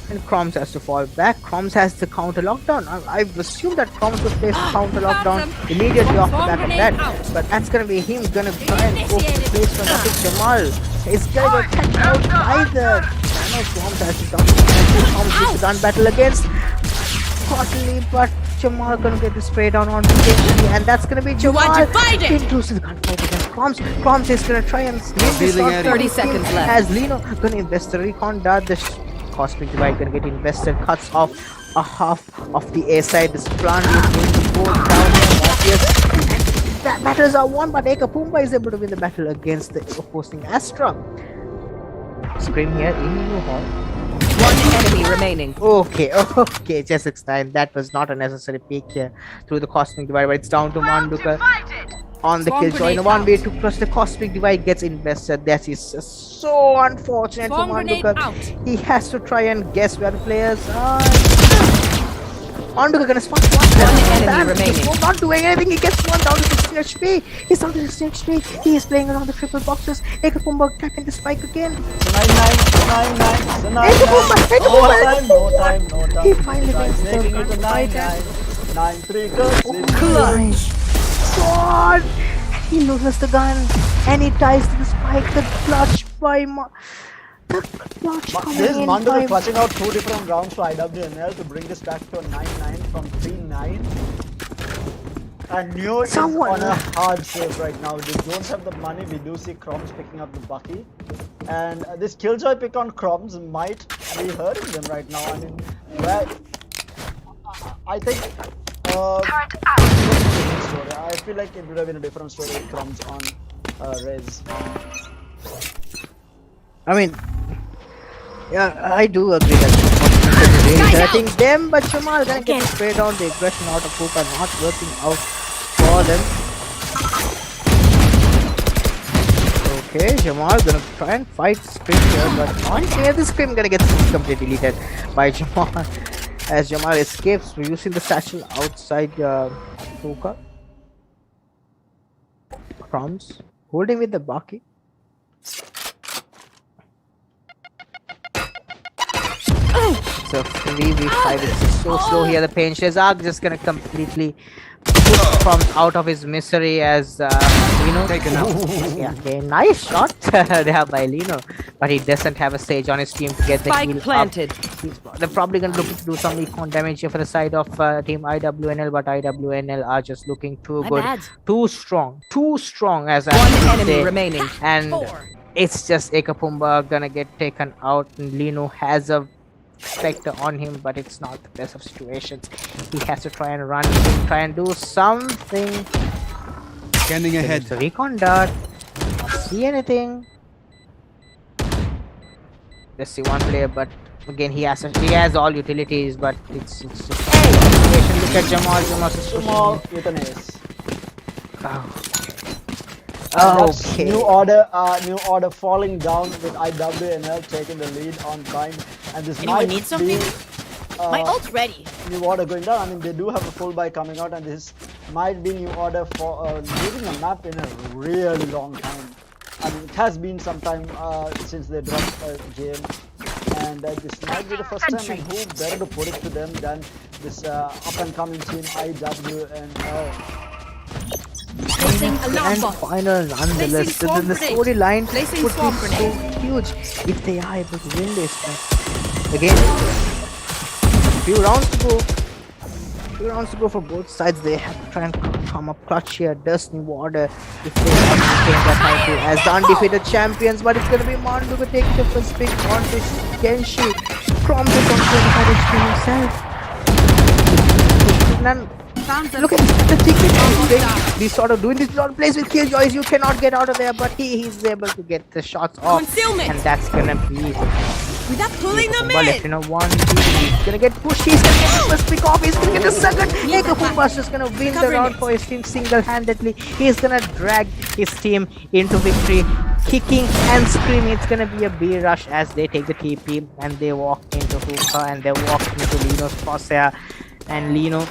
And Chroms has to fall back. Chroms has the counter lockdown. I've assumed that Chroms would place the counter lockdown immediately off the back of that. But that's gonna be him gonna try and go for the place for Jamal. He's gonna get taken out either. Storms actually down the gun battle against Quarterly, but Jamal gonna get the spray down on Kenshi, and that's gonna be Jamal. Didn't lose the gunfight against Proms. Proms is gonna try and steal this shot. 30 seconds left. As Lino gonna invest the recon dart, the Cosmic Divide gonna get invested, cuts off a half of the A side. This plant is going to go down here. That battles are won, but Ekapumba is able to win the battle against the opposing Astra. Scream here in New Hall. One enemy remaining. Okay, J69. That was not a necessary peek here through the Cosmic Divide, but it's down to Manduka on the killjoy. In a 1v2 plus the Cosmic Divide gets invested. That is so unfortunate for Manduka. He has to try and guess where the players are. Manduka gonna spot one enemy remaining. Not doing anything. He gets one down to 16 HP. He's down to 16 HP. He is playing around the triple boxes. Ekapumba tapping the spike again. 9-9. No time. He finally Guys, gets making it a 9-9. 9-3. God! He loses the gun and he ties to the spike. The clutch by This is Manduka clutching out 2 different rounds for IWNL to bring this back to a 9-9 from 3-9. And Neo is on a hard save right now. They don't have the money. We do see Crumbs picking up the Bucky. And this Killjoy pick on Crumbs might be hurting them right now. I mean, I think I feel like it would have been a different story with Crumbs on Rez. I mean, yeah, I do agree that is really hurting them, but Jamal gonna get sprayed on. The aggression out of Hook are not working out for them. Okay, Jamal gonna try and fight Scream here, but on here the Scream gonna get completely deleted by Jamal as Jamal escapes using the satchel outside Hookah. Crumbs holding with the Baki. So 3v5, it's so slow here. The pain Shazak just gonna completely push from out of his misery as Lino taken out. Yeah, okay, nice shot there by Lino, but he doesn't have a sage on his team to get the heal planted. They're probably gonna look to do some recon damage here for the side of team IWNL, but IWNL are just looking too good, too strong as one enemy remaining, and it's just Ekapumba gonna get taken out, and Lino has a Spectre on him, but it's not the best of situations. He has to try and run, try and do something. Scanning ahead. The recon dart. Not see anything. Let's see one player, but again he has all utilities, but it's just situation. Look at Jamal. Jamal with an ace. Okay. New order falling down with IWNL taking the lead on time, and this Anyone might need something? be My ult's ready. New order going down. I mean, they do have a full buy coming out, and this might be new order for leading a map in a really long time. I mean, it has been some time since they dropped a game, and this might be the first time. And who better to put it to them than this up and coming team IWNL. And final nonetheless. The storyline would be so huge if they are able to win this. Again, few rounds to go for both sides. They have to try and come up clutch here. Does New Order if they want to retain their title as the undefeated champions, but it's gonna be Manduka taking the first pick on this Genshi. From the control himself. Look at the ticket. He's sort of doing this lot of plays with Killjoys. You cannot get out of there, but he's able to get the shots off. And that's gonna be without pulling them left in a 1-2. He's gonna get pushed. He's gonna get the first pick off. He's gonna get the second. Ekapumba's just gonna win the round for his team single-handedly. He's gonna drag his team into victory, kicking and screaming. It's gonna be a B rush as they take the TP and they walk into Hookah and they walk into Lino's crosshair. And Lino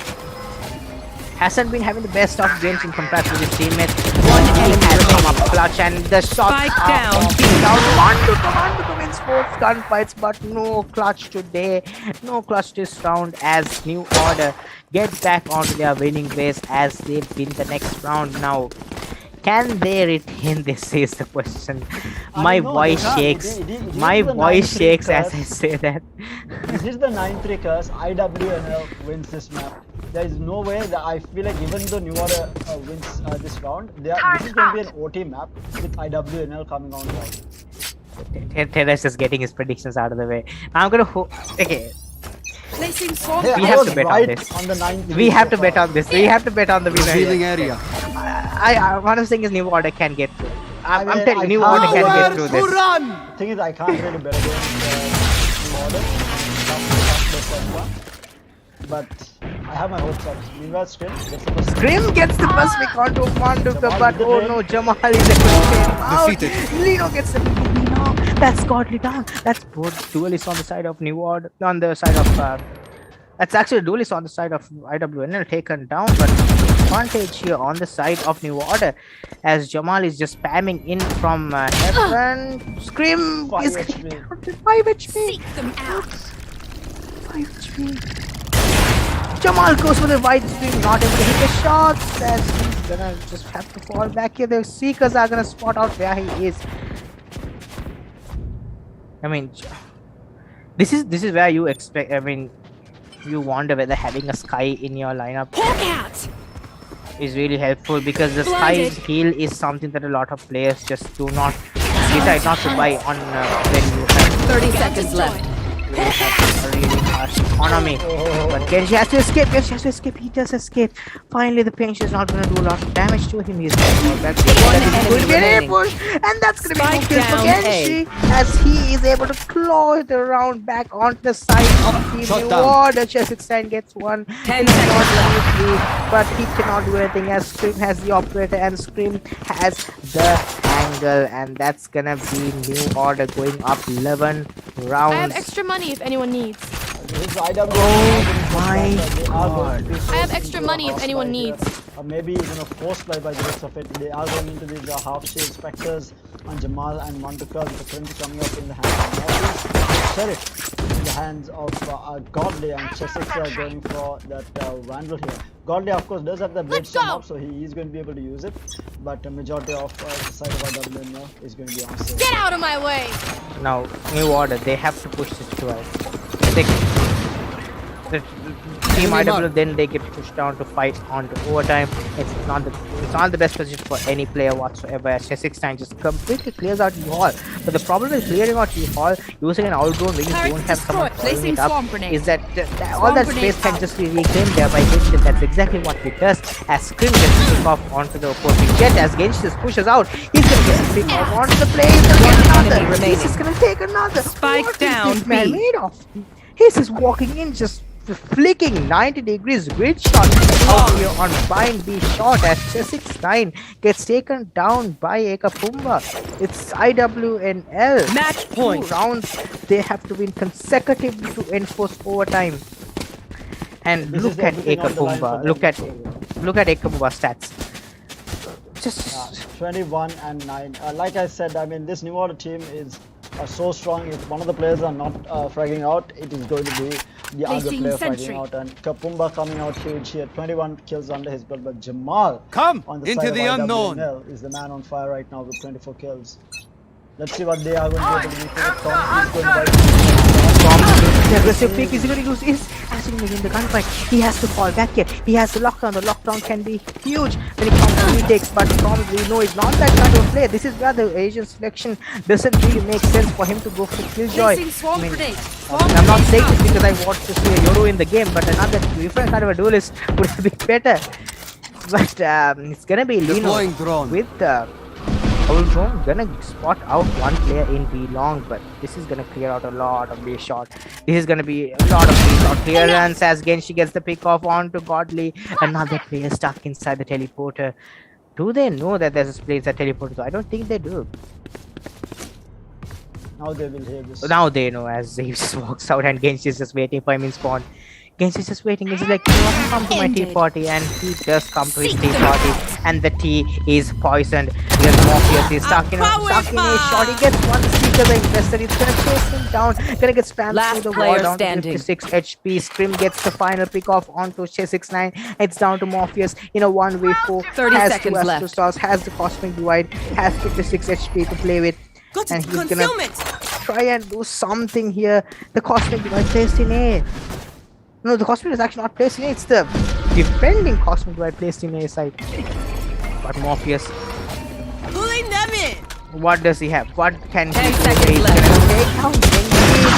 hasn't been having the best of games in comparison to his teammates. One enemy has come up clutch and the shots down. Manduka wins both gunfights, but no clutch today. No clutch this round as New Order get back onto their winning ways as they win the next round now. Can they retain this is the question. I My mean, no, they voice can't. shakes. It is My the voice 9-3 shakes as I curse. say that. This is the 9-3 curse. IWNL wins this map. There is no way that I feel like even though New Order wins this round, this is going to be an OT map with IWNL coming on right. Terrace is getting his predictions out of the way. I'm gonna okay. Placing swarm Hey, We I have was to bet on right this. on the 9-3 We have so to bet far. on this. We have to bet on the winner. Revealing here. area. What I'm saying is New Order can get through. I'm mean, telling you, New I Order can't can bet- get through Nowhere to this. run! The thing is, I can't really bet against New Order. Tough bet that one. But I have my hopes up. Meanwhile, Scrim gets the first. Grim gets the first pick onto Manduka, Jamal but with the oh drain. no, Jamal is able to get him out. Defeated. Lino gets the pick. Lino, that's Godly down. That's both duelists on the side of New Order, on the side of. That's actually duelist on the side of IWNL taken down, but advantage here on the side of New Order as Jamal is just spamming in from heaven. Scream 5 is HP. getting down to 5 HP. Seek them out. 5 HP. Jamal goes for the wide screen, not able to hit the shots as he's gonna just have to fall back here. The Seekers are gonna spot out where he is. I mean, this is where you expect. I mean, you wonder whether having a Sky in your lineup Hawk out. is really helpful because the Blinded. Sky's heal is something that a lot of players just do not decide not to buy on when you have 30 seconds left. a really harsh economy. But Genji has to escape. Genji has to escape. He does escape. Finally, the pinch is not going to do a lot of damage to him. He's going to be going to be an remaining. ambush, and that's going to be Spike no kill for down Genji as he is able to claw it around back onto the side of Team Shut New down. Order. Chesixstein gets one. 10 Not seconds easily, but he cannot do anything as Scream has the operator and Scream has the angle, and that's gonna be New Order going up 11 rounds. I have extra money if anyone needs. This is IWNL. Oh my They are going to be I have forced extra into a money if half anyone slide here. needs. Or maybe even a force play by the looks of it. They are going into these half shield specters on Jamal and Manduka with the Prince coming up in the hands of Morpheus. Sheriff in the hands of Godly, and Chesix are going for that Vandal here. Godly, of course, does have the blade Let's go. up, so he is going to be able to use it. But the majority of the side of IWNL is going to be on sale. Get out of my way! Now, New Order, they have to push this to us. The Team IW then they get pushed down to fight on to overtime. It's not the best position for any player whatsoever. As Chesixstein just completely clears out E-Hall. But the problem with clearing out E-Hall using an outgrown when you Turret don't have someone destroyed. following it Placing up swarm grenade. is that all that Swarm space grenade can out. just be reclaimed there by Genshin. That's exactly what he does. As Scrim gets to pick off onto the opposing jet, as Genshin just pushes out, he's gonna get to pick off onto the play. He's gonna get another. enemy remaining. He's just gonna take another. Spike What is down, this man B. made of? He's just walking in, just flicking 90 degrees grid shot out here on bind B shot as Chesixstein gets taken down by Ekapumba. It's IWNL. Match point. 2 rounds they have to win consecutively to enforce overtime. And This look is at everything on the line for Ekapumba. them. Look at Ekapumba's stats. Just 21 and 9. Like I said, I mean, this New Order team is so strong. If one of the players are not fragging out, it is going to be the other Placing player sentry. fragging out. And Kapumba coming out huge here, 21 kills under his belt. But Jamal Come on the into side the of unknown. IWNL is the man on fire right now with 24 kills. Let's see what they are going to be able to do. Tom is going to the aggressive pick is going to use is actually in the gunfight. He has to fall back here. He has the lockdown. The lockdown can be huge when it comes to retakes, but Tom we know is not that kind of play. This is where the Asian selection doesn't really make sense for him to go for Killjoy. Placing swarm grenade. I'm not saying this because I want to see a Yoru in the game, but another different kind of a duelist would be better. But it's gonna be Lino Deploying drone. with Owl Drone gonna spot out one player in B long, but this is gonna clear out a lot of B shot. This is gonna be a lot of B shot clearance as Genshi gets the pick off onto Godly. Another player stuck inside the teleporter. Do they know that there's a place that teleporter? I don't think they do. Now they will hear this. Now they know as he just walks out and Genshi is just waiting for him in spawn. Genji is just waiting. He's like, you know what, come to my tea Ended. party, and he does come to his Seek tea them party, out. and the tea is poisoned because Morpheus is stuck in a shot. He gets one Seekers are invested. It's gonna chase him down. Gonna get spammed Last through the wall player down to standing. 56 HP. Scrim gets the final pick off onto 69. It's down to Morpheus in a 1v4. 30 Has seconds two Astro left. Stars, has the Cosmic Divide, has 56 HP to play with, Got and it. he's gonna Consume it. try and do something here. The Cosmic Divide placed in A. No, the Cosmic is actually not placed in A. It's the defending Cosmic Divide placed in A side. But Morpheus, Pulling them in. what does he have? What can he 10 do? seconds He's left. gonna take down Genji,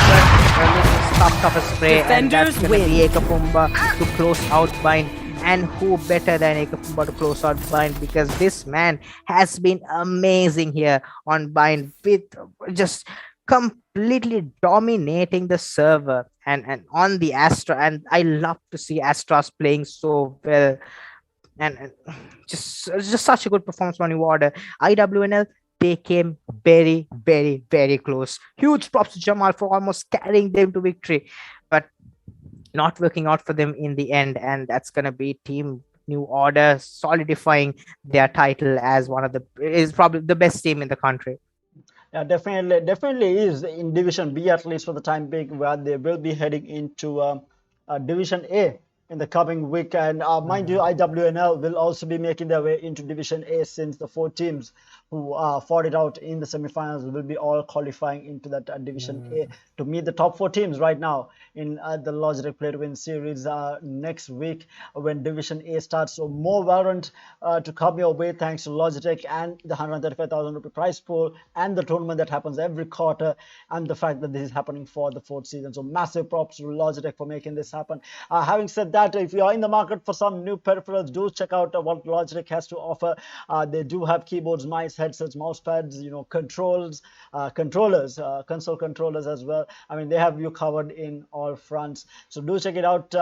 but a little stuffed up a spray, and that's Defenders gonna be win. Ekapumba to close out Bind. And who better than Ekapumba to close out Bind, because this man has been amazing here on Bind with just completely dominating the server and on the Astra. And I love to see Astras playing so well, and just such a good performance on OrdeR. IWNL, they came very, very, very close. Huge props to Jamal for almost carrying them to victory, but not working out for them in the end. And that's gonna be Team New Order solidifying their title as one of the is probably the best team in the country. Yeah, definitely is in Division B, at least for the time being, where they will be heading into Division A in the coming week. And mind you, IWNL will also be making their way into Division A, since the 4 teams who fought it out in the semifinals will be all qualifying into that Division A to meet the top 4 teams right now in the Logitech Play to Win series next week when Division A starts. So more Valorant to come your way, thanks to Logitech and the 135,000 rupee prize pool and the tournament that happens every quarter, and the fact that this is happening for the 4th season. So massive props to Logitech for making this happen. Having said that, if you are in the market for some new peripherals, do check out what Logitech has to offer. They do have keyboards, mice, headsets, mouse pads, controls, controllers, console controllers as well. I mean, they have you covered in all fronts. So do check it out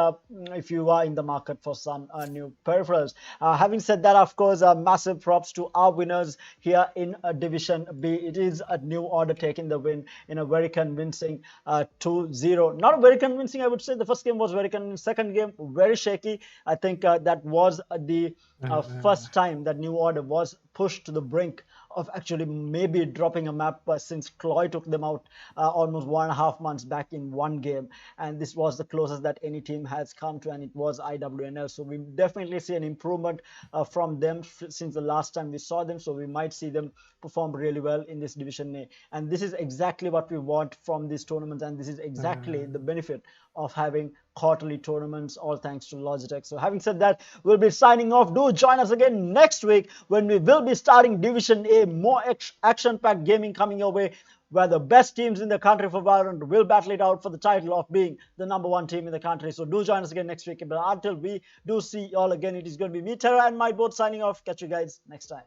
if you are in the market for some new peripherals. Having said that, of course, massive props to our winners here in Division B. It is a New Order taking the win in a very convincing 2-0. Not very convincing, I would say. The first game was very convincing. Second game, very shaky. I think that was the first time that New Order was pushed to the brink of actually maybe dropping a map since Chloe took them out almost 1.5 months back in one game, and this was the closest that any team has come to, and it was IWNL. So we definitely see an improvement from them since the last time we saw them, so we might see them perform really well in this Division A, and this is exactly what we want from these tournaments, and this is exactly the benefit of having quarterly tournaments, all thanks to Logitech. So having said that, we'll be signing off. Do join us again next week when we will be starting Division A. More action-packed gaming coming your way, where the best teams in the country for Valorant will battle it out for the title of being the #1 team in the country. So do join us again next week. But until we do see you all again, it is going to be me, Terra, and my both signing off. Catch you guys next time.